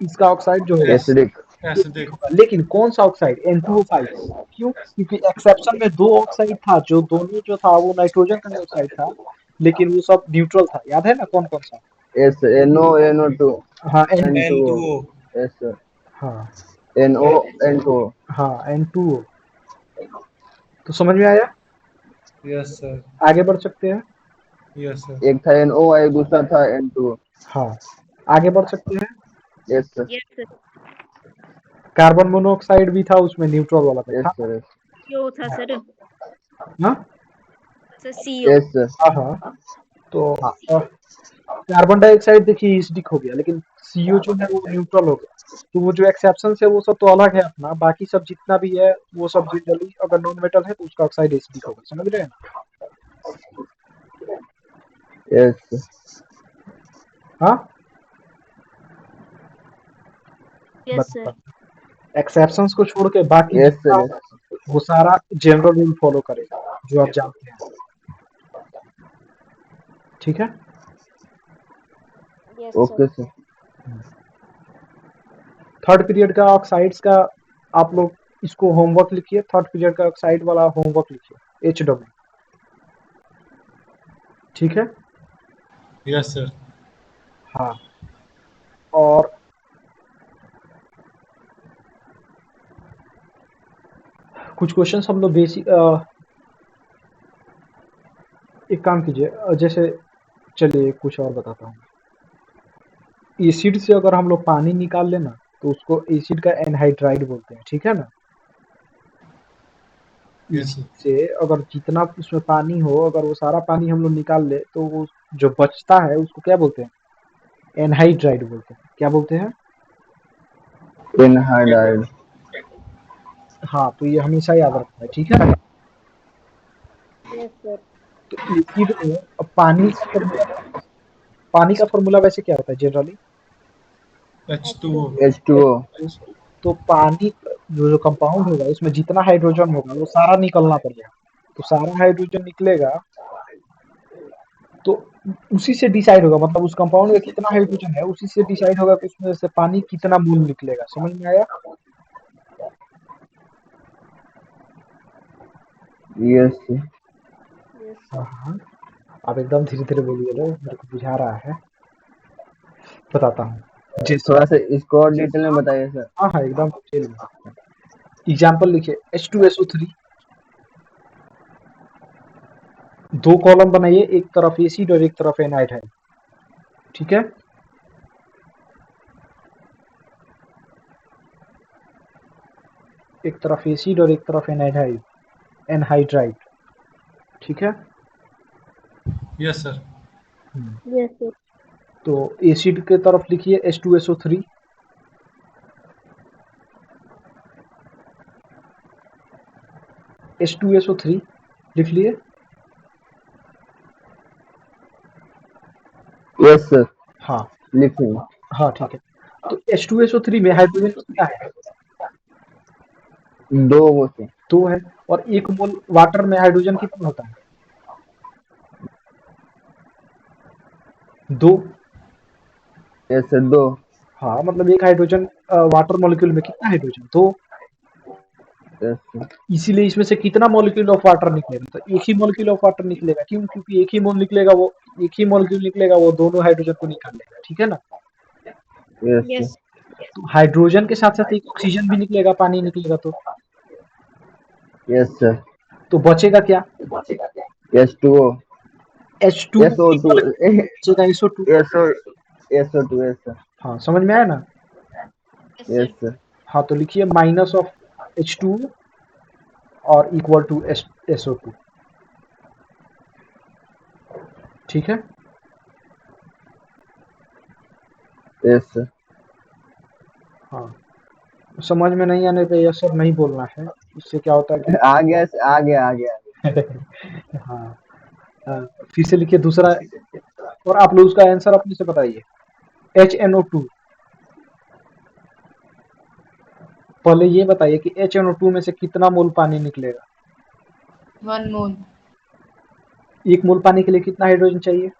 इसका ऑक्साइड जो होगा यस। एसिडिक। Acidic acidic. होगा। लेकिन कौन सा ऑक्साइड? N2O5। क्यों? क्योंकि एक्सेप्शन में दो ऑक्साइड था, जो दोनों जो था वो नाइट्रोजन का ऑक्साइड था, लेकिन वो सब न्यूट्रल था। याद है ना कौन कौन सा? यस NO2 हाँ, N2O। N2O। Yes sir. हाँ, NO N2O। हाँ, N2O। तो समझ में आया? Yes sir. आगे बढ़ सकते हैं। Yes sir. एक था NO, एक दूसरा था N2O। हाँ, आगे बढ़ सकते हैं। Yes sir. Yes sir. Carbon monoxide भी था, उसमें न्यूट्रल वाला में यस था। सर। सीओ था सर। हाँ, सर सीओ। Yes sir. हाँ, तो कार्बन डाइऑक्साइड देखिए एसिडिक हो गया, लेकिन सीओ जो है वो न्यूट्रल हो गया। तो वो जो एक्सेप्शन है वो सब तो अलग है अपना, बाकी सब जितना भी है वो सब जनरली अगर नॉन मेटल है तो उसका ऑक्साइड एसिडिक होगा। समझ रहे हैं ना? Yes sir. हाँ, यस सर। एक्सेप्शंस को छोड़ के बाकी यस जितना सर। होगा वो सारा जनरल रूल फॉलो करेगा, जो आप जानते हैं। ठीक है, yes okay sir. Sir. Third period का ऑक्साइड्स का आप लोग इसको होमवर्क लिखिए। थर्ड पीरियड का ऑक्साइड वाला होमवर्क लिखिए, HW। ठीक है, यस सर। हाँ, और कुछ क्वेश्चंस हम लोग बेसिक एक काम कीजिए, जैसे चलिए कुछ और बताता हूँ। एसिड से अगर हम लोग पानी निकाल लेना तो उसको एसिड का एनहाइड्राइड बोलते हैं। ठीक है ना, यस एसिड सर। से अगर जितना उसमें पानी हो, अगर वो सारा पानी हम लोग निकाल ले तो वो जो बचता है उसको क्या बोलते हैं? एनहाइड्राइड बोलते हैं। क्या बोलते हैं? एनहाइड्राइड। हाँ, तो ये हमेशा याद रखना है। ठीक है ना, यस सर। तो एसिड में अब पानी का फॉर्मूला वैसे क्या होता है जनरली? H2O। H2O। तो पानी जो कंपाउंड होगा उसमें जितना हाइड्रोजन होगा वो सारा निकलना पड़ेगा। तो सारा हाइड्रोजन निकलेगा तो उसी से डिसाइड होगा, मतलब उस कंपाउंड में कितना हाइड्रोजन है उसी से डिसाइड होगा कि उसमें से पानी कितना मोल निकलेगा। समझ में आया? Yes sir. यस हाँ, सर। हाँ, आप एकदम धीरे धीरे बोलिए, लो मेरे को बुझा रहा है। बताता हूँ। जैसे थोड़ा सा इसको और डिटेल में बताइए सर। हाँ, हाँ, एकदम डिटेल में। एग्जाम्पल लिखिए, H2SO3। दो कॉलम बनाइए, एक तरफ एसिड और एक तरफ एनहाइड्राइड। ठीक है, एक तरफ एसिड और एक तरफ एनहाइड्राइड। एनहाइड्राइड। ठीक है, यस सर। Yes sir. तो एसिड के तरफ लिखिए H2SO3। H2SO3 लिख लिए? यस सर, हाँ लिखें। हाँ ठीक है। तो H2SO3 में हाइड्रोजन कितना है? 2 वो से 2 है। और 1 मोल वाटर में हाइड्रोजन कितना होता है? 2। Yes sir, 2। हाँ मतलब एक हाइड्रोजन वाटर मॉलिक्यूल में कितना हाइड्रोजन? 2। यस सर, इसीलिए इसमें से कितना मॉलिक्यूल ऑफ वाटर निकलेगा? तो एक ही मॉलिक्यूल ऑफ वाटर निकलेगा। क्यों? क्योंकि एक ही मोल निकलेगा, वो एक ही मॉलिक्यूल निकलेगा, वो दोनों हाइड्रोजन को निकाल लेगा। ठीक है ना? यस सर, यस तो हाइड्रोजन के साथ साथ एक ऑक्सीजन भी निकलेगा, पानी निकलेगा यस सर, तो बचेगा क्या? H2O, H2 SO2, बचेगा SO2। SO, SO2, yes sir, हाँ समझ में आया ना? यस यस सर सर, हाँ तो लिखिए माइनस ऑफ H2 और इक्वल टू SO2। ठीक है? Yes sir. हाँ समझ में नहीं आने पे यस सर नहीं बोलना है। इससे क्या होता है आ गया, आ गया, आ गया। कि हाँ हाँ, फिर से लिखिए दूसरा। और आप लोग उसका आंसर अपने से बताइए। HNO2, पहले ये बताइए कि HNO2 में से कितना मोल पानी निकलेगा? 1 मोल। 1 मोल पानी के लिए कितना हाइड्रोजन चाहिए?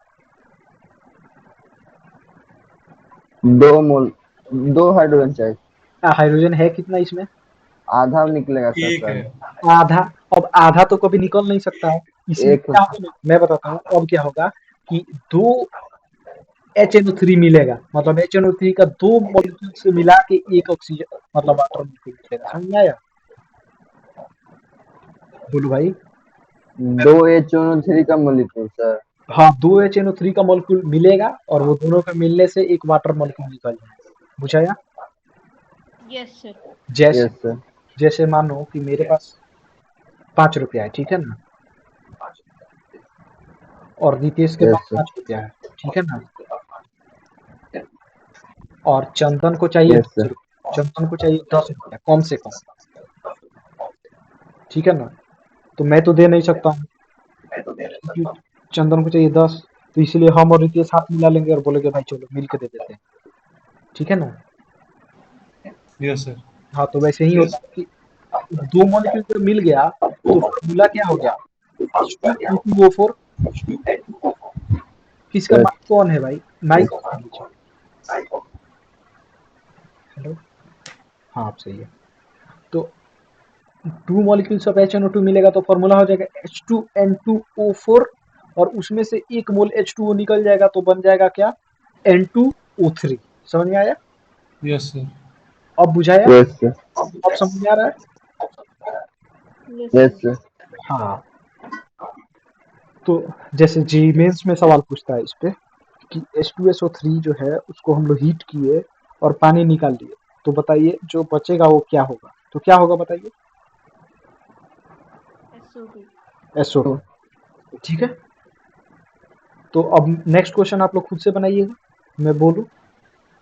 2 मोल, 2 हाइड्रोजन चाहिए। हाइड्रोजन है कितना इसमें? आधा निकलेगा सर एक है। शायद। आधा। अब आधा तो कभी निकल नहीं सकता है। इसलिए एक क्या होगा ना, मैं बताता हूँ अब क्या होगा कि 2 HNO3 मिलेगा। मतलब HNO3 का 2 मॉलिक्यूल से मिला के एक ऑक्सीजन मतलब वाटर मॉलिक्यूल मिलेगा। समझ में आया? बोलो भाई। 2 HNO3 का मॉलिक्यूल सर। हाँ 2 HNO3 का मॉलिक्यूल मिलेगा और वो दोनों के मिलने से एक वाटर मॉलिक्यूल निकल जाएगा। बुझाया? यस सर जैसे यस सर, जैसे मानो कि मेरे पास 5 रुपया है। ठीक है ना? और रितेश के यस पास सर, 5 रुपया है। ठीक है ना? और चंदन को चाहिए यस 10 सर, रुपया। चंदन को चाहिए 10 रुपया कम से कम। ठीक है ना? तो मैं तो दे नहीं सकता हूँ क्योंकि चंदन को चाहिए 10। तो इसलिए हम और रितेश हाथ मिला लेंगे और बोलेंगे भाई चलो मिल के दे देते हैं। ठीक है ना? Yes sir. हाँ तो वैसे ही होता है कि 2 मॉलिक्यूल जब मिल गया तो फॉर्मूला क्या हो गया? H2O4। किसका यस, माइक कौन है भाई? माइक ऑफ कर लीजिए। हेलो। हाँ आप सही है। तो 2 मॉलिक्यूल्स ऑफ HNO2 मिलेगा तो फॉर्मूला हो जाएगा H2N2O4। और उसमें से 1 मोल H2O निकल जाएगा तो बन जाएगा क्या? N2O3। समझ में आया? Yes sir. अब बुझाया? यस सर, अब समझ में आ रहा है? यस यस सर सर, हाँ तो जैसे जी मेंस में सवाल पूछता है इस पे कि H2SO3 जो है उसको हम लोग हीट किए और पानी निकाल लिए। तो बताइए जो बचेगा वो क्या होगा? तो क्या होगा बताइए? SO2 SO2। ठीक है? तो अब नेक्स्ट क्वेश्चन आप लोग खुद से बनाइएगा। मैं बोलूं?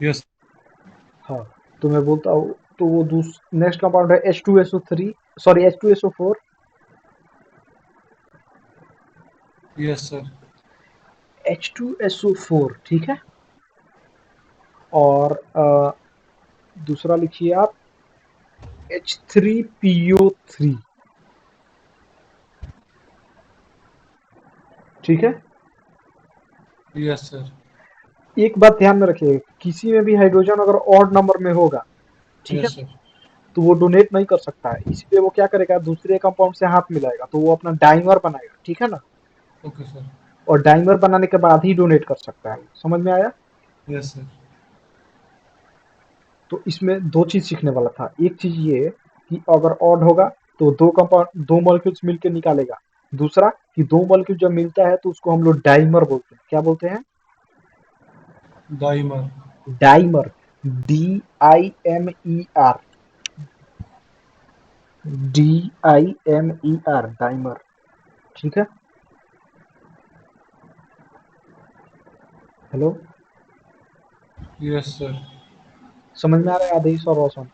यस। हाँ तो मैं बोलता हूँ। तो वो नेक्स्ट कंपाउंड है H2SO3, sorry H2SO4। Yes sir. H2SO4 ठीक है। और दूसरा लिखिए आप H3PO3। ठीक है? Yes sir. एक बात ध्यान में रखिए, किसी में भी हाइड्रोजन अगर ऑड नंबर में होगा, ठीक है, यस सर। तो वो डोनेट नहीं कर सकता है। इसलिए वो क्या करेगा? दूसरे कंपाउंड से हाथ मिलाएगा तो वो अपना डाइमर बनाएगा। ठीक है ना? Okay sir. और डाइमर बनाने के बाद ही डोनेट कर सकता है। समझ में आया? Yes sir. तो इसमें 2 चीज सीखने वाला था। एक चीज ये कि अगर ऑड होगा तो 2 कंपाउंड 2 मॉलिक्यूल्स मिलकर निकालेगा। दूसरा कि 2 मॉलिक्यूल जब मिलता है तो उसको हम लोग डाइमर बोलते हैं। क्या बोलते हैं? Dimer. Dimer. DIMER। DIMER dimer. ठीक है? हेलो। Yes sir. समझ में आ रहा है आदेश और रोशन?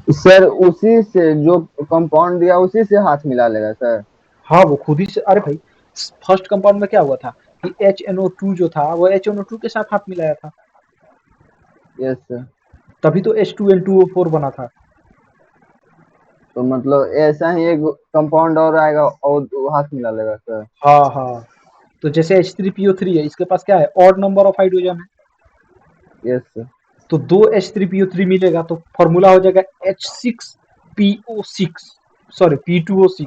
सर उसी से जो कंपाउंड दिया उसी से हाथ मिला लेगा सर। हाँ वो खुद ही से, अरे भाई फर्स्ट कंपाउंड में क्या हुआ था कि HNO2 जो था वो HNO2 के साथ हाथ मिलाया था, यस सर। तभी तो H2N2O4 बना था। तो मतलब ऐसा ही एक कंपाउंड और आएगा और वो हाथ मिला लेगा सर। हाँ हाँ, तो जैसे H3PO3 है, इसके पास क्या है, ऑड नंबर ऑफ हाइड्रोजन है, यस सर। तो 2 H3PO3 मिलेगा तो फॉर्मूला हो जाएगा H6PO6, सॉरी P2O6।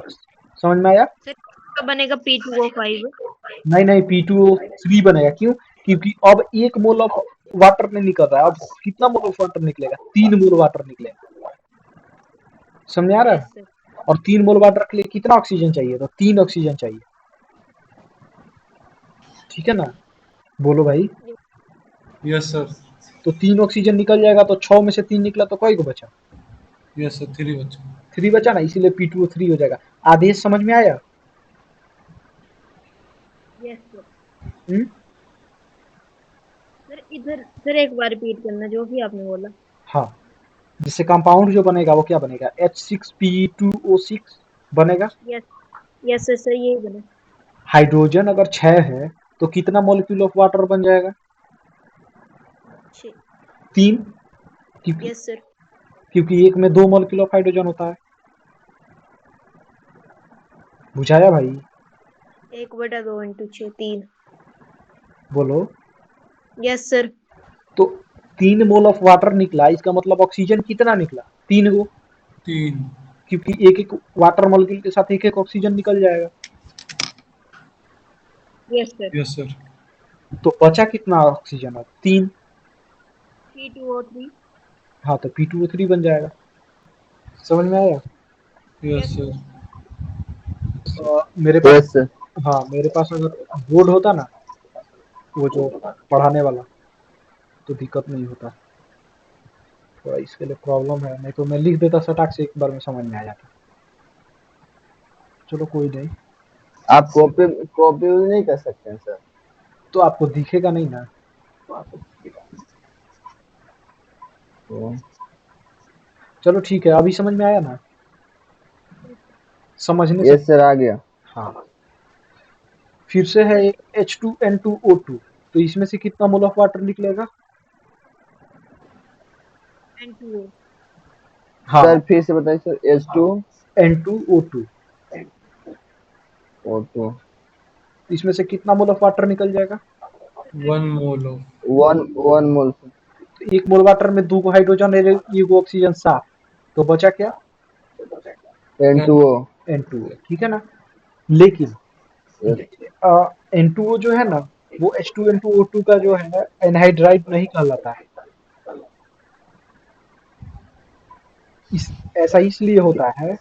समझ में आया? सर इसका बनेगा P2O5। नहीं नहीं, P2O3 बनेगा, क्यों? क्योंकि अब 1 मोल ऑफ वाटर नहीं निकल रहा है, अब कितना मोल ऑफ वाटर निकलेगा, 3 मोल वाटर निकलेगा। समझ में आ रहा यस है? सर। और 3 मोल वाटर के लिए कितना ऑक्सीजन चाहिए, तो 3 ऑक्सीजन चाहिए, ठीक है ना? बोलो भाई। Yes sir. तो 3 ऑक्सीजन निकल जाएगा, तो 6 में से 3 निकला तो कई को बचा? यस सर, 3 बच्चे। 3 बचा ना, इसीलिए P2O3 हो जाएगा। आदेश समझ में आया? Yes sir. हम्म? सर इधर सर एक बार रिपीट करना जो भी आपने बोला। हाँ, जिससे कंपाउंड जो बनेगा वो क्या बनेगा, H6P2O6 बनेगा। यस यस सर, यही बना। हाइड्रोजन अगर 6 है तो कितना मॉलिक्यूल ऑफ वाटर बन जाएगा, 6। 3, क्योंकि यस सर। क्योंकि एक में 2 मॉलिक्यूल ऑफ हाइड्रोजन होता है। बुझाया भाई? 1/2 इंटू 6 3। बोलो। Yes sir. तो 3 मोल ऑफ वाटर निकला, इसका मतलब ऑक्सीजन कितना निकला, 3 गो, 3। क्योंकि एक एक वाटर मॉलिक्यूल के साथ एक एक ऑक्सीजन निकल जाएगा। Yes sir. Yes sir. तो बचा कितना ऑक्सीजन, अब 3। P2O3। हाँ, तो P2O3 बन जाएगा। समझ में आया? Yes yes sir. सर। मेरे पास, यस सर। हाँ मेरे पास अगर बोर्ड होता ना, वो जो पढ़ाने वाला, तो दिक्कत नहीं होता। थोड़ा इसके लिए प्रॉब्लम है, नहीं तो मैं लिख देता सटाक से, एक बार में समझ में आ जाता। चलो कोई नहीं। आप कॉपी कॉपी यूज नहीं कर सकते हैं सर। तो आपको दिखेगा नहीं ना। तो चलो ठीक है, अभी समझ में आया ना? समझने से, यस सर आ गया। हाँ। फिर से है एक H2N2O2, तो इसमें से कितना मोल ऑफ वाटर निकलेगा? N2O। हाँ, सर फिर से बताइए सर। N2O2, H2O2 इसमें से कितना मोल ऑफ वाटर निकल जाएगा? 1 मोल ऑफ। 1 mole sir. तो 1 मोल वाटर में 2 हाइड्रोजन है, 1 ऑक्सीजन, 7, तो बचा क्या, N2O। N2O, ठीक है ना? लेकिन यस। N2O जो है ना, वो H2N2O2 का जो है एनहाइड्राइड नहीं कहलाता है। ऐसा इसलिए होता है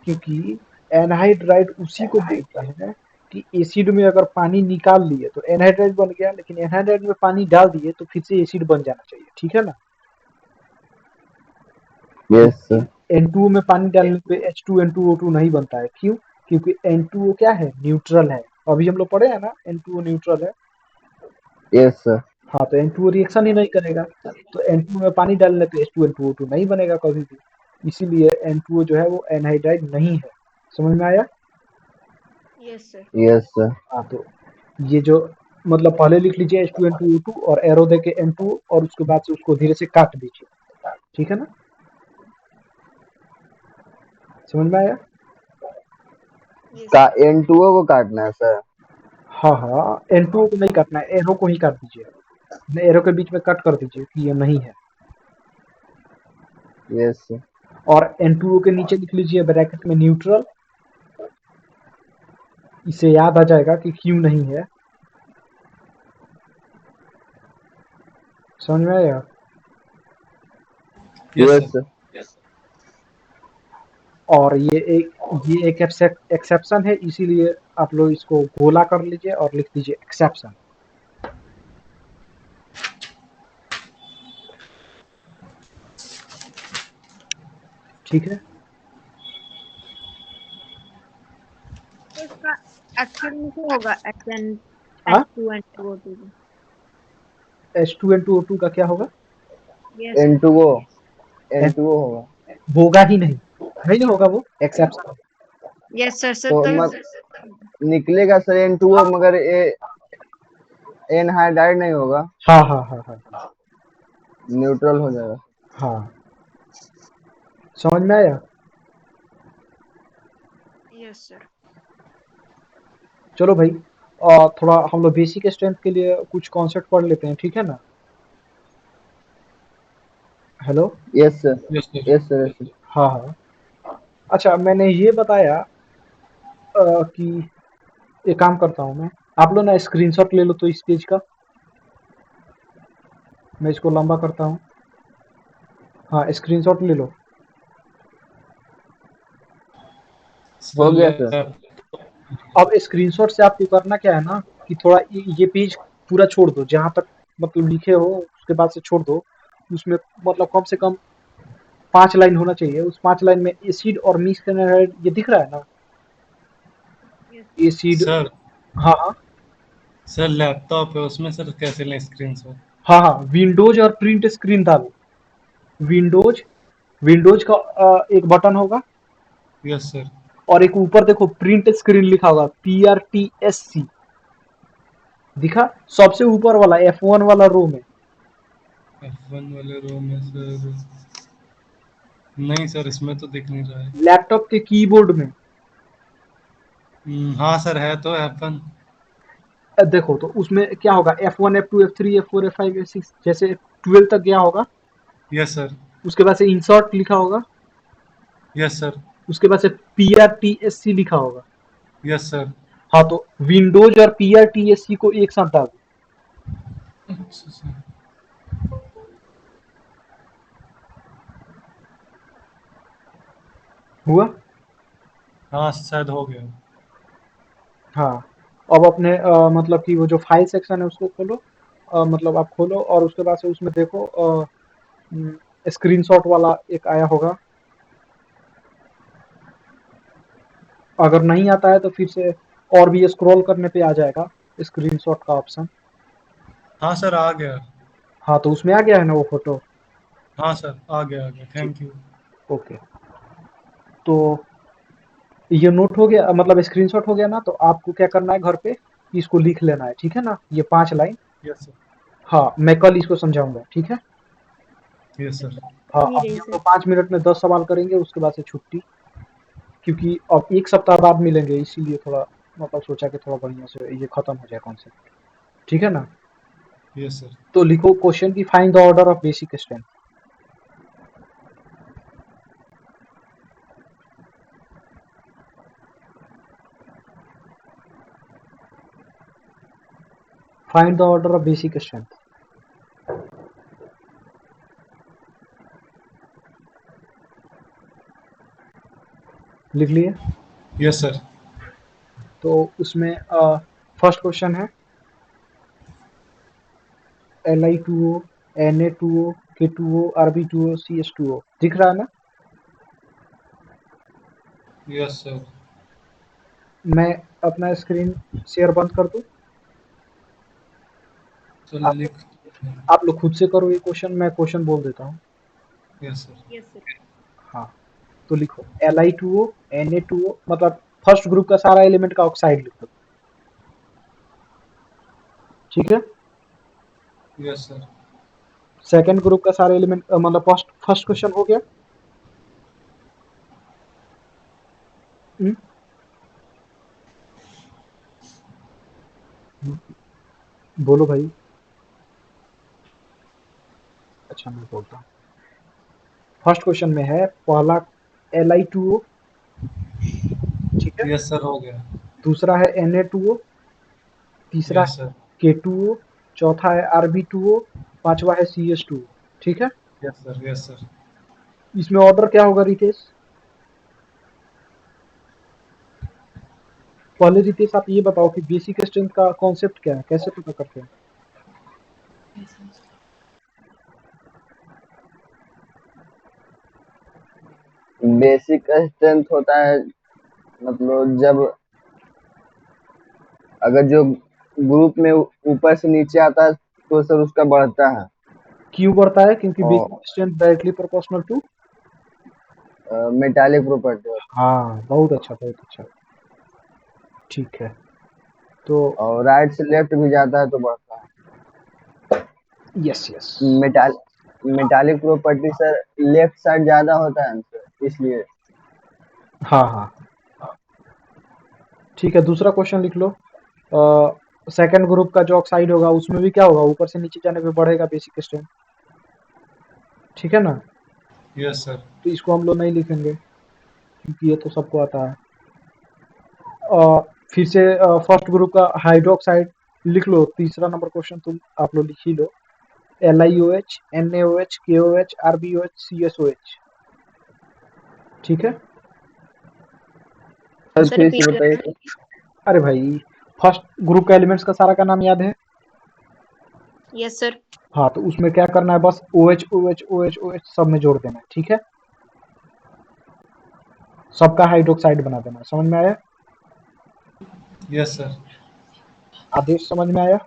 क्योंकि एनहाइड्राइड उसी को बोलते हैं कि एसिड में अगर पानी निकाल लिए तो एनहाइड्राइड बन गया, लेकिन एनहाइड्राइड में पानी डाल दिए तो फिर से एसिड बन जाना चाहिए, ठीक है ना? Yes sir. N2O में पानी डालने पे H2N2O2 नहीं बनता है, क्यों? क्योंकि N2O क्या है, न्यूट्रल है। अभी हम लोग पढ़े हैं ना, N2O न्यूट्रल है। Yes sir. हाँ, तो N2O रिएक्शन ही नहीं करेगा, तो N2O में पानी डालने पे H2N2O2 नहीं बनेगा कभी भी, इसीलिए N2O जो है वो एनहाइड्राइड नहीं है। समझ में आया? Yes sir. Yes sir. हाँ, तो ये जो मतलब पहले लिख लीजिए H2N2O2 और एरो दे के N2O, और उसके बाद से उसको धीरे से काट दीजिए, ठीक है ना? समझ में आया? यस का सर। N2O को काटना है सर। हाँ हाँ, N2O को नहीं काटना है, एरो को ही काट दीजिए, एरो के बीच में कट कर दीजिए कि ये नहीं है, यस सर। और N2O के नीचे लिख लीजिए ब्रैकेट में न्यूट्रल, इससे याद आ जाएगा कि क्यों नहीं है। समझ में आया? Yes yes sir. सर। और ये एक एक्सेप्शन है, इसीलिए आप लोग इसको गोला कर लीजिए और लिख दीजिए एक्सेप्शन, ठीक है? तो इसका एक्चुअल में क्या होगा, हाँ, H2N2O2 का? H2N2O2 का क्या होगा? Yes sir. N2O होगा। होगा ही नहीं, नहीं होगा, वो एक्सेप्शन। यस सर तो निकलेगा सर N2O, मगर एनहाइड्राइड नहीं होगा, हाँ हाँ हाँ हाँ न्यूट्रल हो जाएगा। हाँ, समझ में आया? Yes sir. चलो भाई, थोड़ा हम लोग बेसिक स्ट्रेंथ के लिए कुछ कॉन्सेप्ट पढ़ लेते हैं, ठीक है ना? Hello. Yes sir, yes sir. Yes sir, yes sir. हाँ हाँ। अच्छा, मैंने ये बताया कि एक काम करता हूँ मैं, आप लोग ना स्क्रीनशॉट ले लो तो इस पेज का, मैं इसको लंबा करता हूँ। हाँ, स्क्रीनशॉट ले लो। हो गया सर। अब स्क्रीनशॉट से आपको करना क्या है ना, कि थोड़ा ये पेज पूरा छोड़ दो, जहाँ तक मतलब लिखे हो उसके बाद से छोड़ दो। उसमें मतलब कम से कम 5 लाइन होना चाहिए। उस 5 लाइन में एसिड और मिसकेनाइड ये दिख रहा है ना? एसिड। सर हाँ हाँ सर लैपटॉप है उसमें सर कैसे लें स्क्रीनशॉट? हाँ हाँ, विंडोज और प्रिंट स्क्रीन डालो। विंडोज, विंडोज का एक बटन होगा, यस सर। और एक ऊपर देखो प्रिंट स्क्रीन लिखा होगा, PRTSC दिखा? सबसे ऊपर वाला F1 वाला रो में। F1 वाले रो में सर नहीं सर, इसमें तो दिख नहीं रहा है। लैपटॉप के कीबोर्ड में हाँ सर, है तो F1। देखो तो उसमें क्या होगा, F1 F2 F3 F4 F5 F6 जैसे 12 तक गया होगा। Yes sir. उसके बाद से इंसर्ट लिखा होगा। Yes sir. उसके बाद से PRTSC लिखा होगा। Yes sir. हाँ, तो विंडोज और PRTSC को एक साथ डाल दो। अच्छा सर। हुआ? हाँ शायद हो गया। हाँ, अब अपने मतलब कि वो जो फाइल सेक्शन है उसको खोलो। मतलब आप खोलो और उसके बाद से उसमें देखो स्क्रीनशॉट वाला एक आया होगा। अगर नहीं आता है तो फिर से और भी स्क्रॉल करने पे आ जाएगा स्क्रीनशॉट का ऑप्शन। हाँ सर आ गया। हाँ, तो उसमें आ गया है ना वो फोटो? हाँ सर आ गया, आ गया, ठीक, थैंक यू। ओके। तो ये नोट हो गया, मतलब स्क्रीनशॉट हो गया ना, तो आपको क्या करना है घर पे, इसको लिख लेना है, ठीक है ना? ये 5 लाइन। Yes sir. हाँ, मैं कल इसको समझाऊंगा, ठीक है? Yes sir. हाँ, नहीं अभी रही हम सर। लोग 5 मिनट में 10 सवाल करेंगे, उसके बाद से छुट्टी। क्योंकि अब 1 सप्ताह बाद मिलेंगे, इसीलिए थोड़ा मतलब सोचा कि थोड़ा बढ़िया से ये खत्म हो जाए कॉन्सेप्ट, ठीक है ना? Yes sir. तो लिखो क्वेश्चन की, find the order of basic strength. Find the order of basic strength. लिख लिए? Yes sir. तो उसमें फर्स्ट क्वेश्चन है Li2O, Na2O, K2O, Rb2O, CH2O, दिख रहा है ना? Yes sir. मैं अपना स्क्रीन शेयर बंद कर दूं? सर आप लिख। लोग आप लोग खुद से करो ये क्वेश्चन, मैं क्वेश्चन बोल देता हूँ। Yes sir. Yes sir. हाँ, तो लिखो Li2O, Na2O, मतलब फर्स्ट ग्रुप का सारा एलिमेंट का ऑक्साइड लिख दो, ठीक है? Yes sir. सेकंड ग्रुप का सारा एलिमेंट मतलब फर्स्ट फर्स्ट क्वेश्चन हो गया। हम्म? बोलो भाई। अच्छा, मैं बोलता हूँ। फर्स्ट क्वेश्चन में है पहला Li2O, ठीक है? यस सर हो गया। दूसरा है Na2O, तीसरा यस है सर। K2O, चौथा है Rb2O, पांचवा है CH2O, ठीक है? Yes sir. Yes sir. इसमें ऑर्डर क्या होगा रितेश? पहले रितेश आप ये बताओ कि बेसिक स्ट्रेंथ का कॉन्सेप्ट क्या है, कैसे पता करते हैं? बेसिक स्ट्रेंथ होता है मतलब जब अगर जो ग्रुप में ऊपर से नीचे आता है तो सर उसका बढ़ता है। क्यों बढ़ता है? क्योंकि और basic strength directly proportional to metallic property होता हाँ, बहुत अच्छा। ठीक है, तो है और राइट से लेफ्ट भी जाता है तो बढ़ता है। Yes. Metal metallic property sir left side ज्यादा होता है आंसर इसलिए। हाँ, ठीक है, दूसरा क्वेश्चन लिख लो। सेकंड ग्रुप का जो ऑक्साइड होगा उसमें भी क्या होगा, ऊपर से नीचे जाने पे बढ़ेगा बेसिक स्ट्रेंथ, ठीक है ना। Yes sir. तो इसको हम लोग नहीं लिखेंगे क्योंकि ये तो सबको आता है। फिर से फर्स्ट ग्रुप का हाइड्रोक्साइड लिख लो। तीसरा नंबर क्वेश्चन तुम आप लोग लिख ही लो। LiOH, NaOH, KOH, RbOH, CSOH, ठीक है। सर सर फिर से रिपीट बताइए करना। सर। अरे भाई, फर्स्ट ग्रुप का एलिमेंट्स का सारा का नाम याद है। Yes sir. हाँ, तो उसमें क्या करना है, बस OH सब में जोड़ देना है, ठीक है। सबका हाइड्रोक्साइड बना देना है। समझ में आया? Yes sir. आदेश समझ में आया?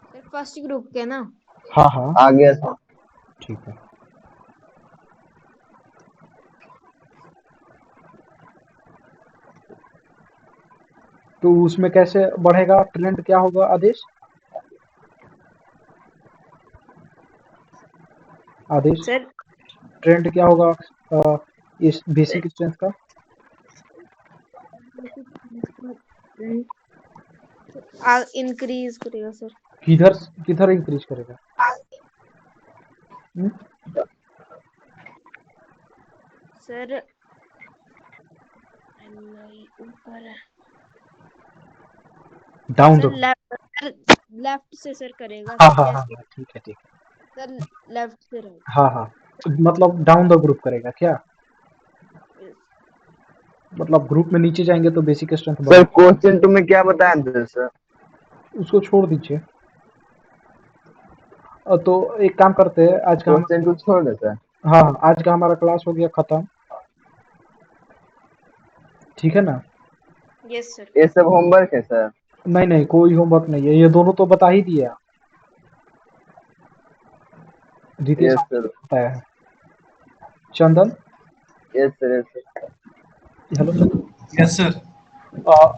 सर फर्स्ट ग्रुप के ना। हाँ, आ गया सर। ठीक है। तो उसमें कैसे बढ़ेगा, ट्रेंड क्या होगा आदेश? आदेश, सर ट्रेंड क्या होगा इस बेसिक स्ट्रेंथ का? इंक्रीज करेगा सर। किधर किधर इंक्रीज करेगा? हम्म? सर ऊपर है डाउन सर, द। लेफ्ट से सर करेगा हाँ, सर, जैसे ठीक है। सर लेफ्ट से राइट। हाँ, मतलब डाउन द ग्रुप करेगा क्या? मतलब ग्रुप में नीचे जाएंगे तो बेसिक स्ट्रेंथ सर बढ़ेगा। क्वेश्चन तुम्हें क्या बताया था सर? उसको छोड़ दीजिए। तो एक काम करते हैं, आज का हम क्वेश्चन को छोड़ दे सर। हाँ, आज का हमारा क्लास हो गया खत्म, ठीक है ना। Yes sir. ये सब होमवर्क है सर। नहीं, कोई होमवर्क नहीं है, ये दोनों तो बता ही दिए आप। रितेश यस आपको सर। बताया है। Chandan, yes sir. Yes sir. Hello Chandan. Yes sir.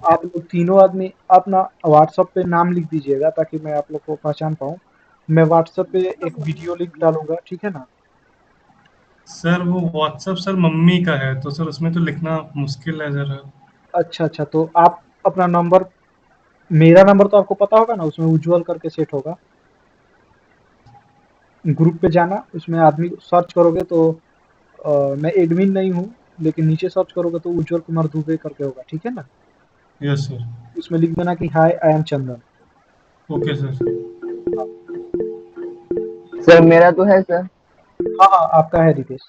आप लोग तीनों आदमी अपना व्हाट्सएप पे नाम लिख दीजिएगा ताकि मैं आप लोग को पहचान पाऊँ। मैं व्हाट्सएप पे एक वीडियो लिंक डालूंगा, ठीक है ना। सर वो व्हाट्सएप सर मम्मी का है तो सर उसमें तो लिखना मुश्किल है जरा। अच्छा, तो आप अपना नंबर, मेरा नंबर तो आपको पता होगा ना, उसमें उज्जवल करके सेट होगा। ग्रुप पे जाना, उसमें आदमी सर्च करोगे तो मैं एडमिन नहीं हूँ, लेकिन नीचे सर्च करोगे तो उज्जवल कुमार दुबे करके होगा, ठीक है ना। Yes sir. उसमें लिख देना कि hi I am Chandan. Okay sir. Sir मेरा तो है सर। हाँ, आपका है रितेश।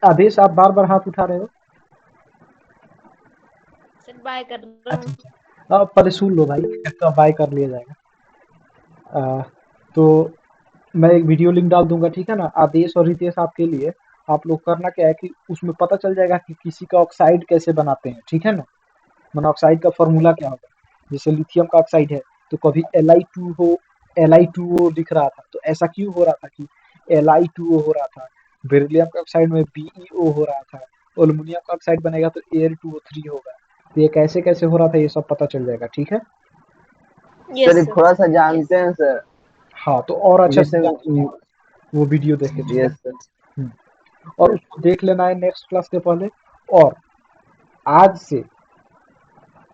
आदेश, आप बार हाथ उठा रहे हो। सर बाय कर रहा हूँ। पहले सुन लो भाई, तो बाय कर लिया जाएगा। तो मैं एक वीडियो लिंक डाल दूंगा, ठीक है ना। आदेश और रितेश आपके लिए, आप लोग करना क्या है कि उसमें पता चल जाएगा कि किसी का ऑक्साइड कैसे बनाते हैं, ठीक है ना। मोनोऑक्साइड का फॉर्मूला क्या होगा। जैसे लिथियम का ऑक्साइड है तो कभी Li2O दिख रहा था, तो ऐसा क्यों हो रहा था कि Li2O हो रहा था। बेरिलियम का ऑक्साइड में BeO हो रहा था। एल्युमिनियम का ऑक्साइड बनेगा तो Al2O3 होगा। तो ये कैसे कैसे हो रहा था, ये सब पता चल जाएगा, ठीक है। सर यस ये सर। थोड़ा सा जानते हैं सर। हाँ, तो और अच्छा से जैसे जानिए वो वीडियो देख के, ठीक है। Yes sir. हम्म, और यस उसको देख लेना है नेक्स्ट क्लास के पहले। और आज से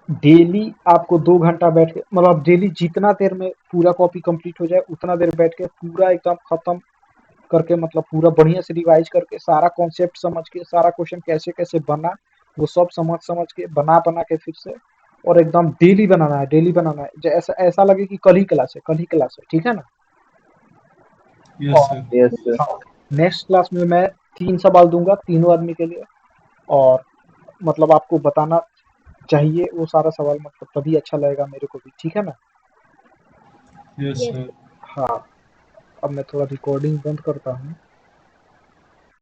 डेली आपको 2 घंटा बैठ के, मतलब डेली जितना देर में पूरा कॉपी कंप्लीट हो जाए उतना देर बैठ के पूरा एकदम खत्म करके, मतलब पूरा बढ़िया से रिवाइज करके, सारा कॉन्सेप्ट समझ के, सारा क्वेश्चन कैसे कैसे बना वो सब समझ के बना के फिर से, और एकदम डेली बनाना है, डेली बनाना है। ऐसा ऐसा लगे कि कल ही क्लास है, ठीक है ना। यस और sir. Yes sir. Next class में मैं 3 सवाल दूंगा तीनों आदमी के लिए, और मतलब आपको बताना चाहिए वो सारा सवाल, मतलब तभी अच्छा लगेगा मेरे को भी, ठीक है ना। Yes yes sir. हाँ, अब मैं थोड़ा रिकॉर्डिंग बंद करता हूँ।